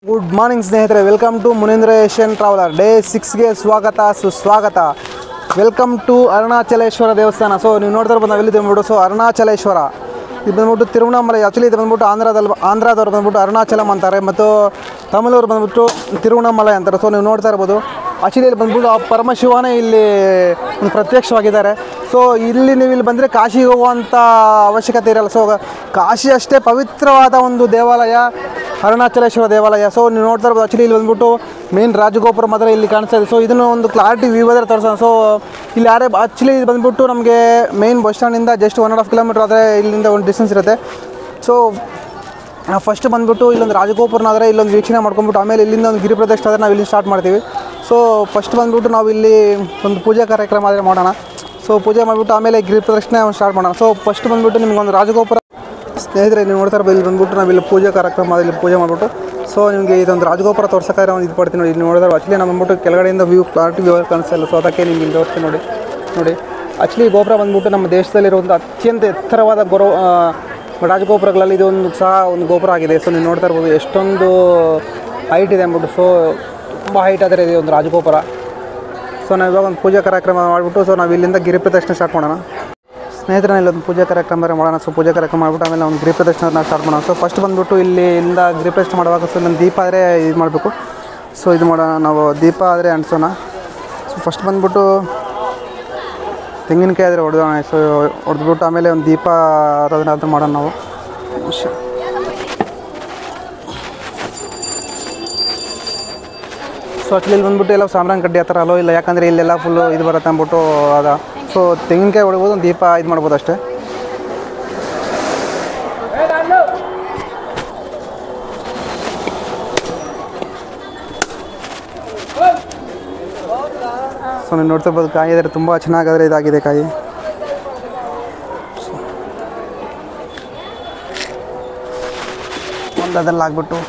Good morning ಸ್ನೇಹಿತರೆ, welcome to Munindra Asian traveller day 6ಗೆ ಸ್ವಾಗತ ಸುಸ್ವಾಗತ. ವೆಲ್ಕಮ್ ಟು ಅರುಣಾಚಲೇಶ್ವರ ದೇವಸ್ಥಾನ. ಸೊ ನೀವು ನೋಡ್ತಾ ಇರ್ಬೋದು ನಾವೆಲ್ಲಿದೆ ಬಂದ್ಬಿಟ್ಟು. ಸೊ ಅರುಣಾಚಲೇಶ್ವರ ಇದು ಬಂದ್ಬಿಟ್ಟು ತಿರುವಣ್ಣಾಮಲೈ. ಆ್ಯಕ್ಚುಲಿ ಇದು ಬಂದ್ಬಿಟ್ಟು ಆಂಧ್ರದವ್ರು ಬಂದ್ಬಿಟ್ಟು ಅರುಣಾಚಲಂ ಅಂತಾರೆ, ಮತ್ತು ತಮಿಳವ್ರು ಬಂದ್ಬಿಟ್ಟು ತಿರುವಣ್ಣಾಮಲೈ ಅಂತಾರೆ. ಸೊ ನೀವು ನೋಡ್ತಾ ಇರ್ಬೋದು ಆ್ಯಕ್ಚುಲಿ ಇಲ್ಲಿ ಬಂದ್ಬಿಟ್ಟು ಆ ಪರಮಶಿವನೇ ಇಲ್ಲಿ ಒಂದು ಪ್ರತ್ಯಕ್ಷವಾಗಿದ್ದಾರೆ. ಸೊ ಇಲ್ಲಿ ನೀವು ಇಲ್ಲಿ ಬಂದರೆ ಕಾಶಿಗೆ ಹೋಗುವಂಥ ಅವಶ್ಯಕತೆ ಇರಲ್ಲ. ಸೊ ಕಾಶಿ ಅಷ್ಟೇ ಪವಿತ್ರವಾದ ಒಂದು ದೇವಾಲಯ ಅರುಣಾಚಲೇಶ್ವರ ದೇವಾಲಯ. ಸೊ ನೀವು ನೋಡ್ತಾ ಇರ್ಬೋದು ಆ್ಯಕ್ಚುಲಿ ಇಲ್ಲಿ ಬಂದ್ಬಿಟ್ಟು ಮೇನ್ ರಾಜಗೋಪುರ ಮಾತ್ರ ಇಲ್ಲಿ ಕಾಣಿಸ್ತಾ ಇದೆ. ಸೊ ಇದನ್ನು ಒಂದು ಕ್ಲಾರಿಟಿ ವ್ಯೂ ಆದರೆ ತೋರಿಸೋಣ. ಸೊ ಇಲ್ಲಿ ಯಾರೇ ಆ್ಯಕ್ಚುಲಿ ಇದು ಬಂದ್ಬಿಟ್ಟು ನಮಗೆ ಮೇನ್ ಬಸ್ ಸ್ಟ್ಯಾಂಡಿಂದ ಜಸ್ಟ್ 1.5 ಕಿಲೋಮೀಟರ್ ಆದರೆ ಇಲ್ಲಿಂದ ಒಂದು ಡಿಸ್ಟೆನ್ಸ್ ಇರುತ್ತೆ. ಸೊ ಫಸ್ಟ್ ಬಂದುಬಿಟ್ಟು ಇಲ್ಲೊಂದು ರಾಜಗೋಪುರನ ಆದರೆ ಇಲ್ಲೊಂದು ವೀಕ್ಷಣೆ ಮಾಡ್ಕೊಂಬಿಟ್ಟು ಆಮೇಲೆ ಇಲ್ಲಿಂದ ಒಂದು ಗಿರಿ ಪ್ರದಕ್ಷಿಣೆ ಆದರೆ ನಾವು ಇಲ್ಲಿ ಸ್ಟಾರ್ಟ್ ಮಾಡ್ತೀವಿ. ಸೊ ಫಸ್ಟ್ ಬಂದುಬಿಟ್ಟು ನಾವು ಇಲ್ಲಿ ಒಂದು ಪೂಜಾ ಕಾರ್ಯಕ್ರಮ ಆದರೆ ಮಾಡೋಣ. ಸೊ ಪೂಜೆ ಮಾಡಿಬಿಟ್ಟು ಆಮೇಲೆ ಗಿರಿ ಪ್ರದಕ್ಷಿಣೆ ಸ್ಟಾರ್ಟ್ ಮಾಡೋಣ. ಸೊ ಫಸ್ಟ್ ಬಂದುಬಿಟ್ಟು ನಿಮ್ಗೊಂದು ರಾಜಗೋಪುರ ಸ್ನೇಹಿತರೆ ನೀವು ನೋಡ್ತಾ ಇರ್ಬೋದು. ಇಲ್ಲಿ ಬಂದುಬಿಟ್ಟು ನಾವು ಇಲ್ಲಿ ಪೂಜಾ ಕಾರ್ಯಕ್ರಮ ಇಲ್ಲಿ ಪೂಜೆ ಮಾಡಿಬಿಟ್ಟು ಸೊ ನಿಮಗೆ ಇದೊಂದು ರಾಜಗೋಪುರ ತೋರ್ಸೋಕ್ಕಾದ್ರೆ ಒಂದು ಇದು ಪಡ್ತೀನಿ ನೋಡಿ. ಇಲ್ಲಿ ನೋಡಿದ್ರೆ ಆ್ಯಕ್ಚುಲಿ ನಾವು ಬಂದ್ಬಿಟ್ಟು ಕೆಳಗಡೆಯಿಂದ ವ್ಯೂ ಕ್ಲಾರಿಟಿ ವ್ಯೂ ಕಾಣಿಸ್ತಾ ಇಲ್ಲ. ಸೊ ಅದಕ್ಕೆ ನಿಮ್ಗೆ ಇಲ್ಲಿ ತೋರಿಸ್ತೀನಿ ನೋಡಿ. ಆ್ಯಕ್ಚುಲಿ ಗೋಪುರ ಬಂದುಬಿಟ್ಟು ನಮ್ಮ ದೇಶದಲ್ಲಿರುವಂಥ ಅತ್ಯಂತ ಎತ್ತರವಾದ ರಾಜಗೋಪುರಗಳಲ್ಲಿ ಇದೊಂದು ಸಹ ಒಂದು ಗೋಪುರ ಆಗಿದೆ. ಸೊ ನೀವು ನೋಡ್ತಾ ಇರ್ಬೋದು ಎಷ್ಟೊಂದು ಹೈಟ್ ಇದೆ ಅಂದ್ಬಿಟ್ಟು. ಸೊ ತುಂಬ ಹೈಟ್ ಆದರೆ ಇದೆ ಒಂದು ರಾಜಗೋಪುರ. ಸೊ ನಾವು ಇವಾಗ ಒಂದು ಪೂಜಾ ಕಾರ್ಯಕ್ರಮ ಮಾಡಿಬಿಟ್ಟು ಸೊ ನಾವು ಇಲ್ಲಿಂದ ಗಿರಿ ಪ್ರದಕ್ಷಿಣೆ ಸ್ಟಾರ್ಟ್ ಮಾಡೋಣ. ಸ್ನೇಹಿತರೆ ಇಲ್ಲೊಂದು ಪೂಜಾ ಕಾರ್ಯಕ್ರಮ ಮಾಡೋಣ. ಸೊ ಪೂಜಾ ಕಾರ್ಯಕ್ರಮ ಮಾಡಿಬಿಟ್ಟು ಆಮೇಲೆ ಒಂದು ಗಿರಿ ಪ್ರದಕ್ಷಿಣೆ ಸ್ಟಾರ್ಟ್ ಮಾಡೋಣ. ಸೊ ಫಸ್ಟ್ ಬಂದುಬಿಟ್ಟು ಇಲ್ಲಿಂದ ಗಿರಿ ಪ್ರದಕ್ಷಿಣೆ ಮಾಡುವಾಗ ಸೊ ನಮ್ಮ ದೀಪ ಆದರೆ ಇದು ಮಾಡಬೇಕು. ಸೊ ಇದು ಮಾಡೋಣ, ನಾವು ದೀಪ ಆದರೆ ಅಂಟಿಸೋಣ. ಸೊ ಫಸ್ಟ್ ಬಂದುಬಿಟ್ಟು ತೆಂಗಿನಕಾಯಿ ಆದರೆ ಹೊಡೆದೋಣ. ಸೊ ಹೊಡೆದ್ಬಿಟ್ಟು ಆಮೇಲೆ ಒಂದು ದೀಪ ಅದನ್ನು ಮಾಡೋಣ ನಾವು. ಸೊ ಆ್ಯಕ್ಚುಲಿ ಇಲ್ಲಿ ಬಂದುಬಿಟ್ಟು ಎಲ್ಲ ಸಾಂಬ್ರಾಣಿ ಕಡ್ಡಿ ಆ ಥರ ಅಲೋ ಇಲ್ಲ, ಯಾಕಂದರೆ ಇಲ್ಲೆಲ್ಲ ಫುಲ್ಲು ಇದು ಬರುತ್ತೆ ಅಂದ್ಬಿಟ್ಟು ಅದ. ಸೊ ತೆಂಗಿನಕಾಯಿ ಹೊಡ್ಬೋದು, ಒಂದು ದೀಪ ಇದು ಮಾಡ್ಬೋದು ಅಷ್ಟೇ. ಸೊ ನೀವು ನೋಡ್ತಾ ಇರ್ಬೋದು ಕಾಯಿ ಆದರೆ ತುಂಬ ಚೆನ್ನಾಗಾದರೆ ಇದಾಗಿದೆ ಕಾಯಿ. ಒಂದು ಅದೆಲ್ಲ ಆಗ್ಬಿಟ್ಟು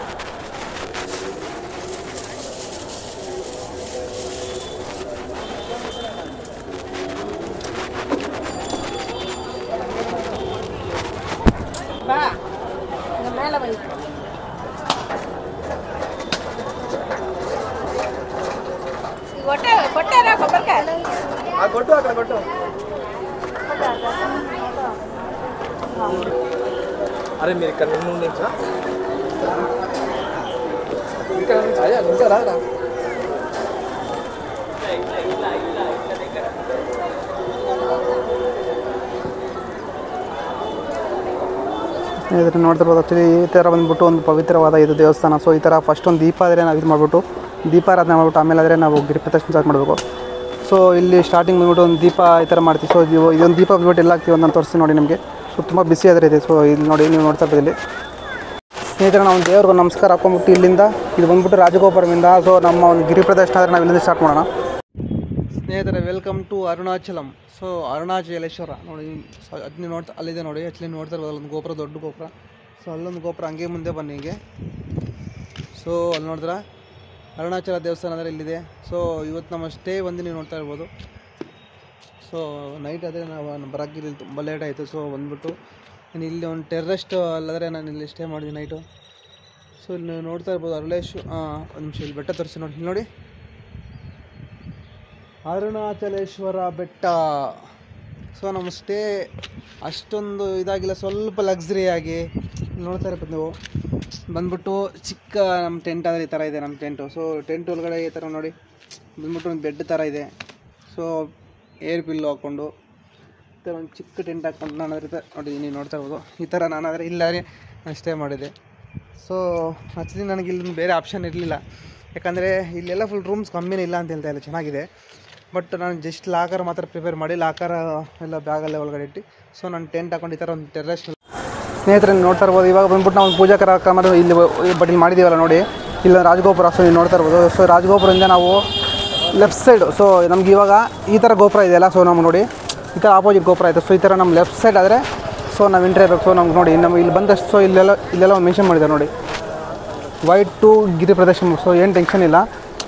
अरे मेरे कन्नू नहीं था इनका नाम आया इनका रहा ಇದನ್ನು ನೋಡ್ತಾ ಇರ್ಬೋದು. ಆ್ಯಕ್ಚುಲಿ ಈ ಥರ ಬಂದುಬಿಟ್ಟು ಒಂದು ಪವಿತ್ರವಾದ ಇದು ದೇವಸ್ಥಾನ. ಸೊ ಈ ಥರ ಫಸ್ಟ್ ಒಂದು ದೀಪ ಆದರೆ ನಾವು ಇದು ಮಾಡಿಬಿಟ್ಟು ದೀಪಾರಾಧನೆ ಮಾಡಿಬಿಟ್ಟು ಆಮೇಲೆ ಆದರೆ ನಾವು ಗಿರಿ ಪ್ರದಕ್ಷಿಣೆ ಸ್ಟಾರ್ಟ್ ಮಾಡಬೇಕು. ಸೊ ಇಲ್ಲಿ ಸ್ಟಾರ್ಟಿಂಗ್ ಬಂದ್ಬಿಟ್ಟು ಒಂದು ದೀಪ ಈ ಥರ ಮಾಡ್ತೀವಿ. ಸೊ ಇದೊಂದು ದೀಪ ಬಂದ್ಬಿಟ್ಟು ಎಲ್ಲ ಹಾಕ್ತೀವಿ ಅಂತ ತೋರಿಸ್ತೀನಿ ನೋಡಿ ನಿಮಗೆ. ಸೊ ತುಂಬ ಬಿಸಿ ಆದರೆ ಇದೆ. ಸೊ ಇಲ್ಲಿ ನೋಡಿ ನೀವು ನೋಡ್ತಾ ಇರ್ಬೋದು ಇಲ್ಲಿ ಸ್ನೇಹಿತರೆ ನಾವು ದೇವ್ರಿಗೆ ನಮಸ್ಕಾರ ಹಾಕೊಂಡ್ಬಿಟ್ಟು ಇಲ್ಲಿಂದ ಇದು ಬಂದ್ಬಿಟ್ಟು ರಾಜಗೋಪುರದಿಂದ ಸೊ ನಮ್ಮ ಒಂದು ಗಿರಿ ಪ್ರದಕ್ಷಿಣೆ ಆದರೆ ನಾವು ಇಲ್ಲಿಂದ ಸ್ಟಾರ್ಟ್ ಮಾಡೋಣ. ಸ್ನೇಹಿತರೆ welcome to Arunachalam. So Arunachaleswara ನೋಡಿ. ಸೊ ಅದನ್ನ ನೋಡ್ತಾ ಅಲ್ಲಿದೆ ನೋಡಿ. ಆ್ಯಕ್ಚುಲಿ ನೋಡ್ತಾ ಇರ್ಬೋದು ಒಂದು ಗೋಪುರ, ದೊಡ್ಡ ಗೋಪುರ. ಸೊ ಅಲ್ಲೊಂದು ಗೋಪುರ ಹಂಗೆ ಮುಂದೆ ಬನ್ನಿ ಹಿಂಗೆ. ಸೊ ಅಲ್ಲಿ ನೋಡಿದ್ರೆ ಅರುಣಾಚಲ ದೇವಸ್ಥಾನ ಅಂದರೆ ಇಲ್ಲಿದೆ. ಸೊ ಇವತ್ತು ನಮ್ಮ ಸ್ಟೇ ಬಂದು ನೀವು ನೋಡ್ತಾ ಇರ್ಬೋದು. ಸೊ ನೈಟ್ ಆದರೆ ನಾವು ಬರೋಕ್ಕೆ ಇಲ್ಲಿ ತುಂಬ ಲೇಟ್ ಆಯಿತು. ಸೊ ಬಂದ್ಬಿಟ್ಟು ನಾನು ಇಲ್ಲಿ ಒಂದು ಟೆರ್ರೆಸ್ಟ್ ಅಲ್ಲಾದರೆ ನಾನು ಇಲ್ಲಿ ಸ್ಟೇ ಮಾಡಿದೆ ನೈಟು. ಸೊ ಇಲ್ಲಿ ನೀವು ನೋಡ್ತಾ ಇರ್ಬೋದು ಒಂದು ನಿಮಿಷ ಇಲ್ಲಿ ಬೆಟ್ಟ ತೋರಿಸಿ ನೋಡಿ. ಇಲ್ಲಿ ನೋಡಿ ಅರುಣಾಚಲೇಶ್ವರ ಬೆಟ್ಟ. ಸೊ ನಮ್ಮ ಸ್ಟೇ ಅಷ್ಟೊಂದು ಇದಾಗಿಲ್ಲ, ಸ್ವಲ್ಪ ಲಕ್ಸುರಿಯಾಗಿ ನೋಡ್ತಾ ಇರ್ಬೋದು ನೀವು. ಬಂದ್ಬಿಟ್ಟು ಚಿಕ್ಕ ನಮ್ಮ ಟೆಂಟ್ ಆದರೆ ಈ ಥರ ಇದೆ ನಮ್ಮ ಟೆಂಟು. ಸೊ ಟೆಂಟ್ ಒಳಗಡೆ ಈ ಥರ ನೋಡಿ ಬಂದ್ಬಿಟ್ಟು ಒಂದು ಬೆಡ್ ಥರ ಇದೆ. ಸೊ ಏರ್ ಪಿಲ್ಲು ಹಾಕ್ಕೊಂಡು ಈ ಥರ ಒಂದು ಚಿಕ್ಕ ಟೆಂಟ್ ಹಾಕ್ಕೊಂಡು ನಾನು ಅದ್ರ ನೋಡಿ ನೀವು ನೋಡ್ತಾ ಇರ್ಬೋದು. ಈ ಥರ ನಾನಾದರೆ ಇಲ್ಲೇ ಸ್ಟೇ ಮಾಡಿದೆ. ಸೊ ಆ್ಯಕ್ಚುಲಿ ನನಗೆ ಇಲ್ಲಿ ಬೇರೆ ಆಪ್ಷನ್ ಇರಲಿಲ್ಲ, ಯಾಕಂದರೆ ಇಲ್ಲೆಲ್ಲ ಫುಲ್ ರೂಮ್ಸ್ ಕಮ್ಮಿನೇ ಇಲ್ಲ ಅಂತ ಹೇಳ್ತಾ ಇಲ್ಲ, ಚೆನ್ನಾಗಿದೆ. ಬಟ್ ನಾನು ಜಸ್ಟ್ ಲಾಕರ್ ಮಾತ್ರ ಪ್ರಿಪೇರ್ ಮಾಡಿ ಲಾಕರ್ ಎಲ್ಲ ಬ್ಯಾಗಲ್ಲೇ ಒಳಗಡೆ ಇಟ್ಟು ಸೊ ನಾನು ಟೆಂಟ್ ಹಾಕೊಂಡು ಈ ಥರ ಒಂದು ಟೆರ್ರಸ್ ಸ್ನೇಹಿತರೆ ನೋಡ್ತಾ ಇರ್ಬೋದು. ಇವಾಗ ಬಂದ್ಬಿಟ್ಟು ನಾವು ಒಂದು ಪೂಜಾ ಕಾರ್ಯಕ್ರಮ ಇಲ್ಲಿ ಬಟ್ ಇಲ್ಲಿ ಮಾಡಿದ್ದೀವಲ್ಲ ನೋಡಿ, ಇಲ್ಲ ರಾಜಗೋಪುರ. ಸೊ ನೀವು ನೋಡ್ತಾ ಇರ್ಬೋದು. ಸೊ ರಾಜಗೋಪುರದಿಂದ ನಾವು ಲೆಫ್ಟ್ ಸೈಡು ಸೊ ನಮ್ಗೆ ಇವಾಗ ಈ ಥರ ಗೋಪುರ ಇದೆಯಲ್ಲ. ಸೊ ನಮ್ಗೆ ನೋಡಿ ಈ ಥರ ಆಪೋಸಿಟ್ ಗೋಪುರ ಇದೆ. ಸೊ ಈ ಥರ ನಮ್ಮ ಲೆಫ್ಟ್ ಸೈಡ್ ಆದರೆ ಸೊ ನಾವು ಎಂಟ್ರಿ ಇರಬೇಕು. ಸೊ ನಮ್ಗೆ ನೋಡಿ ನಮ್ಗೆ ಇಲ್ಲಿ ಬಂದಷ್ಟು ಸೊ ಇಲ್ಲೆಲ್ಲ ಮೆನ್ಷನ್ ಮಾಡಿದ್ದಾರೆ ನೋಡಿ, ವೈಟ್ ಟು ಗಿರಿ ಪ್ರದಕ್ಷಿಣೆ. ಸೊ ಏನು ಟೆನ್ಷನ್ ಇಲ್ಲ.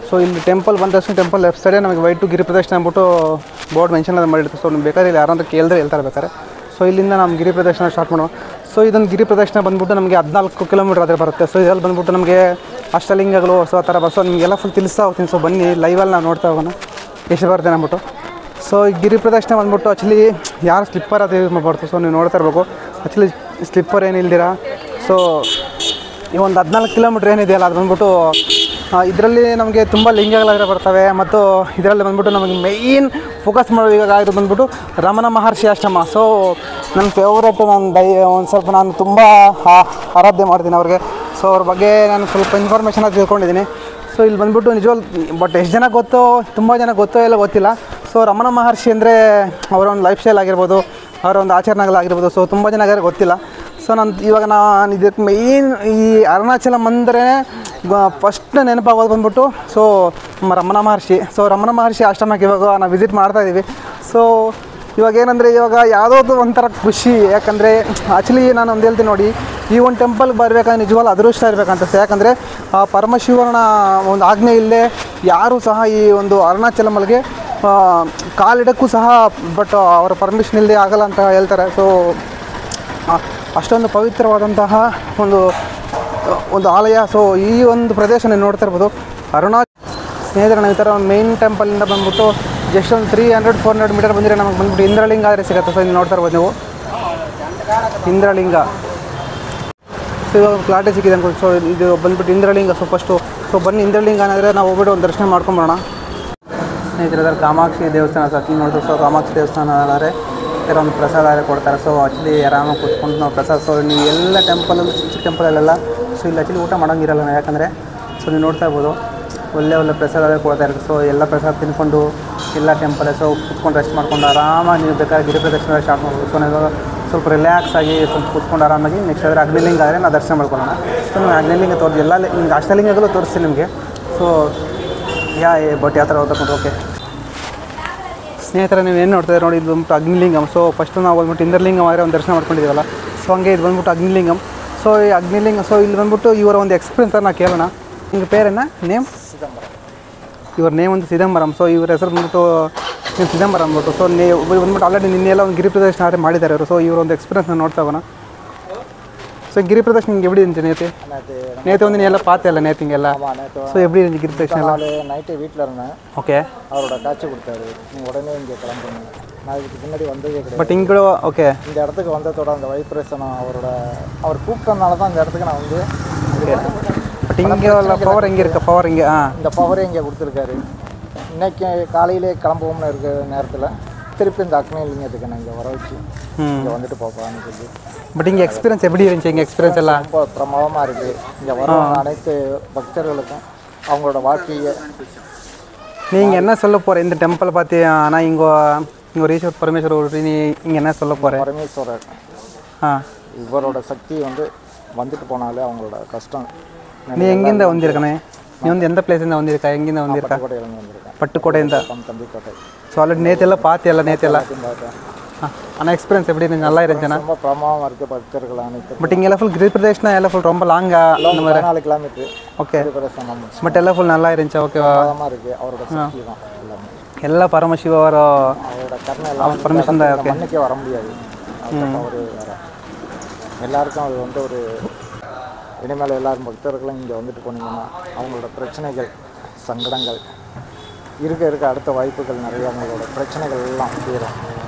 ಸೊ ಇಲ್ಲಿ ಟೆಂಪಲ್ ಬಂದ ತಕ್ಷಣ ಟೆಂಪಲ್ ಲೆಫ್ಟ್ ಸೈಡೇ ನಮಗೆ ವೈಟ್ ಟು ಗಿರಿ ಪ್ರದಕ್ಷಿಣೆ ಅಂದ್ಬಿಟ್ಟು ಬೋರ್ಡ್ ಮೆನ್ಷನ್ ಅದು ಮಾಡಿರ್ತೀವಿ. ಸೊ ನಿಮ್ಗೆ ಬೇಕಾದ್ರೆ ಇಲ್ಲಿ ಯಾರಂತ ಕೇಳಿದ್ರೆ ಹೇಳ್ತಾರೆ ಬೇಕಾದ್ರೆ. ಸೊ ಇಲ್ಲಿಂದ ನಮ್ಮ ಗಿರಿ ಪ್ರದಕ್ಷಿಣೆ ಸ್ಟಾರ್ಟ್ ಮಾಡೋಣ. ಸೊ ಇದೊಂದು ಗಿರಿ ಪ್ರದಕ್ಷಿಣೆ ಬಂದ್ಬಿಟ್ಟು ನಮಗೆ 14 ಕಿಲೋಮೀಟರ್ ಆದರೆ ಬರುತ್ತೆ. ಸೊ ಇದರಲ್ಲಿ ಬಂದ್ಬಿಟ್ಟು ನಮಗೆ ಅಷ್ಟಲಿಂಗಗಳು ಸೊ ಆ ಥರ ಬಸ್ ನಿಮಗೆಲ್ಲ ಫುಲ್ ತಿಳಿಸ್ತಾ ಹೋಗ್ತೀನಿ. ಸೊ ಬನ್ನಿ ಲೈವಲ್ಲಿ ನಾವು ನೋಡ್ತಾ ಹೋಗೋಣ ಎಷ್ಟು ಬರ್ತೇನೆ ಅಂದ್ಬಿಟ್ಟು. ಸೊ ಈ ಗಿರಿ ಪ್ರದಕ್ಷಿಣೆ ಬಂದ್ಬಿಟ್ಟು ಆ್ಯಕ್ಚುಲಿ ಯಾರು ಸ್ಲಿಪ್ಪರ್ ಅದು ಯೂಸ್ ಮಾಡಬಾರ್ದು. ಸೊ ನೀವು ನೋಡ್ತಾ ಇರಬೇಕು ಆ್ಯಕ್ಚುಲಿ ಸ್ಲಿಪ್ಪರ್ ಏನಿಲ್ದಿರ. ಸೊ ಈ ಒಂದು 14 ಕಿಲೋಮೀಟ್ರ್ ಏನಿದೆಯಲ್ಲ ಅದು ಬಂದ್ಬಿಟ್ಟು ಇದರಲ್ಲಿ ನಮಗೆ ತುಂಬ ಲಿಂಗಗಳೆಲ್ಲ ಬರ್ತವೆ. ಮತ್ತು ಇದರಲ್ಲಿ ಬಂದ್ಬಿಟ್ಟು ನಮಗೆ ಮೇಯ್ನ್ ಫೋಕಸ್ ಮಾಡೋ ಇವಾಗ ಇದು ಬಂದ್ಬಿಟ್ಟು ರಮಣ ಮಹರ್ಷಿ ಆಶ್ರಮ. ಸೊ ನನ್ನ ಫೇವ್ರೇಟ್, ಒಂದು ಸ್ವಲ್ಪ ನಾನು ತುಂಬ ಆರಾಧ್ಯ ಮಾಡ್ತೀನಿ ಅವ್ರಿಗೆ. ಸೊ ಅವ್ರ ಬಗ್ಗೆ ನಾನು ಸ್ವಲ್ಪ ಇನ್ಫಾರ್ಮೇಷನ್ ಅದು ತಿಳ್ಕೊಂಡಿದ್ದೀನಿ. ಸೊ ಇಲ್ಲಿ ಬಂದ್ಬಿಟ್ಟು ನಿಜವಾಗ್ ಬಟ್ ಎಷ್ಟು ಜನ ಗೊತ್ತೋ, ತುಂಬ ಜನ ಗೊತ್ತೋ ಎಲ್ಲ ಗೊತ್ತಿಲ್ಲ. ಸೊ ರಮಣ ಮಹರ್ಷಿ ಅಂದರೆ ಅವರ ಒಂದು ಲೈಫ್ ಸ್ಟೈಲ್ ಆಗಿರ್ಬೋದು, ಅವರ ಒಂದು ಆಚರಣೆಗಳಾಗಿರ್ಬೋದು. ಸೊ ತುಂಬ ಜನ ಗೊತ್ತಿಲ್ಲ. ಸೊ ಇವಾಗ ನಾನು ಇದಕ್ಕೆ ಮೇಯ್ನ್ ಈ ಅರುಣಾಚಲಂ ಅಂದರೆ ಫಸ್ಟ್ ನೆನಪಾಗೋದು ಬಂದ್ಬಿಟ್ಟು ಸೊ ರಮಣ ಮಹರ್ಷಿ. ಸೊ ರಮಣ ಮಹರ್ಷಿ ಆಶ್ರಮಕ್ಕೆ ಇವಾಗ ನಾವು ವಿಸಿಟ್ ಮಾಡ್ತಾಯಿದ್ದೀವಿ. ಸೊ ಇವಾಗ ಏನಂದರೆ ಇವಾಗ ಯಾವುದೋ ಒಂಥರ ಖುಷಿ. ಯಾಕಂದರೆ ಆ್ಯಕ್ಚುಲಿ ನಾನು ಒಂದು ಹೇಳ್ತೀನಿ ನೋಡಿ, ಈ ಒಂದು ಟೆಂಪಲ್ಗೆ ಬರಬೇಕಾದ್ರೆ ನಿಜವಾಗ್ಲೂ ಅದೃಷ್ಟ ಇರಬೇಕಂತ. ಯಾಕಂದರೆ ಆ ಪರಮಶಿವನ ಒಂದು ಆಜ್ಞೆ ಇಲ್ಲದೆ ಯಾರೂ ಸಹ ಈ ಒಂದು ಅರುಣಾಚಲಮಲ್ಗೆ ಕಾಲಿಡಕ್ಕೂ ಸಹ ಬಟ್ ಅವರ ಪರ್ಮಿಷನ್ ಇಲ್ಲದೆ ಆಗಲ್ಲ ಅಂತ ಹೇಳ್ತಾರೆ. ಸೊ ಅಷ್ಟೊಂದು ಪವಿತ್ರವಾದಂತಹ ಒಂದು ಆಲಯ. ಸೊ ಈ ಒಂದು ಪ್ರದೇಶ ನೀವು ನೋಡ್ತಾ ಇರ್ಬೋದು ಸ್ನೇಹಿತರೆ. ನಾವು ಈ ಥರ ಒಂದು ಮೇನ್ ಟೆಂಪಲಿಂದ ಬಂದ್ಬಿಟ್ಟು ಜಸ್ಟ್ ಒಂದು 300-400 ಮೀಟರ್ ಬಂದರೆ ನಮಗೆ ಬಂದ್ಬಿಟ್ಟು ಇಂದ್ರಲಿಂಗ ಆದರೆ ಸಿಗುತ್ತೆ. ಸೊ ಇಲ್ಲಿ ನೋಡ್ತಾ ಇರ್ಬೋದು ನೀವು ಇಂದ್ರಲಿಂಗ. ಸೊ ಇವಾಗ ಫ್ಲಾಟೇ ಸಿಕ್ಕಿದೆ ಅನ್ಕೊಂಡು. ಸೊ ಇದು ಬಂದ್ಬಿಟ್ಟು ಇಂದ್ರಲಿಂಗ. ಸೊ ಫಸ್ಟು ಸೊ ಬನ್ನಿ ಇಂದ್ರಲಿಂಗ ಏನಾದರೆ ನಾವು ಹೋಗ್ಬಿಟ್ಟು ಒಂದು ದರ್ಶನ ಮಾಡ್ಕೊಂಬರೋಣ. ಸ್ನೇಹಿತರೆ ಅದರ ಕಾಮಾಕ್ಷಿ ದೇವಸ್ಥಾನ. ಸೊ ಅಲ್ಲಿ ನೋಡಿದ್ರು. ಸೊ ಕಾಮಾಕ್ಷಿ ದೇವಸ್ಥಾನ ಆದರೆ ಈ ಥರ ಒಂದು ಪ್ರಸಾದ ಕೊಡ್ತಾರೆ. ಸೊ ಆ್ಯಕ್ಚುಲಿ ಆರಾಮಾಗಿ ಕೂತ್ಕೊಂಡು ನಾವು ಪ್ರಸಾದ. ಸೊ ನೀವು ಎಲ್ಲ ಟೆಂಪಲಲ್ಲಿ ಚಿಕ್ಕ ಟೆಂಪಲಲ್ಲೆಲ್ಲ ಸೊ ಇಲ್ಲಿ ಆ್ಯಕ್ಚುಲಿ ಊಟ ಮಾಡೋಂಗಿರಲ್ಲ. ಯಾಕಂದರೆ ಸೊ ನೀವು ನೋಡ್ತಾ ಇರ್ಬೋದು ಒಳ್ಳೆ ಪ್ರಸಾದ ಕೊಡ್ತಾ ಇರುತ್ತೆ. ಸೊ ಎಲ್ಲ ಪ್ರಸಾದ ತಿನ್ಕೊಂಡು ಎಲ್ಲ ಟೆಂಪಲ್ ಸೊ ಕೂತ್ಕೊಂಡು ರೆಸ್ಟ್ ಮಾಡ್ಕೊಂಡು ಆರಾಮಾಗಿ ನೀವು ಬೇಕಾದ್ರೆ ಗಿರಿ ಪ್ರದಕ್ಷಿಣೆ ಸ್ಟಾರ್ಟ್ ಮಾಡ್ಬೋದು. ಸೊ ನೀವು ಸ್ವಲ್ಪ ರಿಲ್ಯಾಕ್ಸ್ ಆಗಿ ಸ್ವಲ್ಪ ಕೂತ್ಕೊಂಡು ಆರಾಮಾಗಿ ನೆಕ್ಸ್ಟ್ ಆದರೆ ಅಗ್ನಿಲಿಂಗ ಆದರೆ ನಾವು ದರ್ಶನ ಮಾಡ್ಕೊಳ್ಳೋಣ. ಸೊ ನೀವು ಅಗ್ನಿಲಿಂಗ ತೋರಿಸಿ ಎಲ್ಲ ನಿಮ್ಗೆ ಅಷ್ಟಲಿಂಗಗಳು ತೋರಿಸ್ತೀನಿ ನಿಮಗೆ. ಸೊ ಬಟ್ ಯಾವ ಥರ ಹೋಗ್ತಕ್ಕಂಥ ಓಕೆ ಸ್ನೇಹಿತರೆ ನೀವು ಏನು ನೋಡ್ತಾರೆ ನೋಡಿ, ಇದು ಬಂದ್ಬಿಟ್ಟು ಅಗ್ನಿಲಿಂಗಂ. ಸೊ ಫಸ್ಟು ನಾವು ಬಂದ್ಬಿಟ್ಟು ಇಂದ್ರಲಿಂಗಂ ಆದರೆ ಒಂದು ದರ್ಶನ ಮಾಡ್ಕೊಂಡಿದ್ದೀವಲ್ಲ. ಸೊ ಹಂಗೆ ಇದು ಬಂದ್ಬಿಟ್ಟು ಅಗ್ನಿಲಿಂಗಂ. ಸೊ ಈ ಅಗ್ನಿಲಿಂಗ ಸೊ ಇಲ್ಲಿ ಬಂದ್ಬಿಟ್ಟು ಇವರ ಒಂದು ಎಕ್ಸ್ಪೀರಿಯನ್ಸ್ ನಾವು ಕೇಳೋಣ. ನಿಮ್ಗೆ ಪೇರೇನ ನೇಮ್? ಸಿದಂಬರಂ. ಇವ್ರ ನೇಮ್ ಒಂದು ಸಿದಂಬರಂ. ಸೊ ಇವ್ರ ಹೆಸರು ಬಂದ್ಬಿಟ್ಟು ಸಿದಂಬರಂ ಅಂದ್ಬಿಟ್ಟು. ಸೊ ಬಂದ್ಬಿಟ್ಟು ಆಲ್ರೆಡಿ ನಿನ್ನೆಲ್ಲ ಒಂದು ಗಿರಿ ಪ್ರದರ್ಶನ ಆದರೆ ಮಾಡಿದ್ದಾರೆ ಅವರು. ಸೊ ಇವ್ರ ಒಂದು ಎಕ್ಸ್ಪೀರಿಯನ್ಸ್ ನಾನು ನೋಡ್ತಾ ಹೋಗೋಣ. ಸೊ ಗಿರಿ ಪ್ರದರ್ಶನ ನಿಮ್ಗೆ எப்படி இருந்துச்சு நேற்று வந்து நீ எல்லாம் பார்த்தேல்ல நேற்றுங்கெல்ல? ஸோ எப்படி இருந்துச்சு கிரி பிரதர்ஷனம் எல்லாம்? நைட்டு வீட்டில் இருந்தேன். ஓகே. அவரோட காட்சி கொடுத்தாரு. நீங்கள் உடனே இங்கே கிளம்புங்க. நான் இதுக்கு முன்னாடி வந்ததே கிடையாது. பட் இங்கே ஓகே இந்த இடத்துக்கு வந்ததோட அந்த வைப்ரேஷனும் அவர் கூப்பிட்டனால தான் இந்த இடத்துக்கு நான் வந்து பட் இங்கே உள்ள பவர் எங்கே இருக்க பவர் இங்கே இந்த பவரே இங்கே கொடுத்துருக்காரு. இன்னைக்கு காலையிலே கிளம்புவோம்னு இருக்கிற நேரத்தில் திருப்பி இந்த அக்னிலிங்கத்துக்கு நான் இங்கே வர வச்சு இங்கே வந்துட்டு போப்பான்னு சொல்லி. பட் இங்கே எக்ஸ்பீரியன்ஸ் எப்படி இருந்துச்சு? எங்கள் எக்ஸ்பீரியன்ஸ் எல்லாம் ரொம்ப பிரமாதமாக இருக்குது. இங்கே வர அனைத்து பக்தர்களுக்கும் அவங்களோட வாழ்க்கையை நீங்கள் என்ன சொல்ல போகிற இந்த டெம்பிள் பார்த்து? ஆனால் இங்கே ஒரு ஈஸ்வர் பரமேஸ்வரர் நீ இங்கே என்ன சொல்ல போகிற? பரமேஸ்வரர் இவரோட சக்தி வந்துட்டு போனாலே அவங்களோட கஷ்டம். நீ எங்கேருந்து வந்திருக்கனே? நீ வந்து எந்த பிளேஸ்லேருந்து வந்திருக்கா? எங்கேருந்து வந்திருக்கா? பட்டுக்கோட்டையிலேருந்து வந்திருக்கேன். பட்டுக்கோட்டைಯಿಂದ. தம்பிக்கோட்டை. ஸோ ஆல்ரெடி நேற்றெல்லாம் பார்த்தியெல்லாம் நேற்றெல்லாம் ஆனால் எக்ஸ்பீரியன்ஸ் எப்படி இருந்துச்சு? நல்லா இருந்துச்சுண்ணா? ரொம்ப பிரமாதமாக இருக்குது. பக்தர்கள் அனைத்து பட் இங்கே எல்லாம் ஃபுல் கிரி பிரதேஷ்னா எல்லாம் ஃபுல் ரொம்ப லாங்காக அந்த மாதிரி 4 கிலோமீட்டர். ஓகே. பட் எல்லாம் ஃபுல் நல்லா இருந்துச்சு. ஓகேவா? பிரமாதமாக இருக்குது. அவரோட சக்தி தான் எல்லாமே. ಎಲ್ಲ ಪರಮಶಿವ அவரோட கருணை எல்லாம் பர்மிஷன் தான். ஓகே. மண்ணுக்கே வர முடியாது. அவர் எல்லாருக்கும் அது ஒரு இனிமேல் எல்லாரும் பக்தர்களும் இங்கே வந்துட்டு போனீங்கன்னா அவங்களோட பிரச்சனைகள் சங்கடங்கள் இருக்க அடுத்த வாய்ப்புகள் நிறைய. அவங்களோட பிரச்சனைகள் எல்லாம் தீரும்.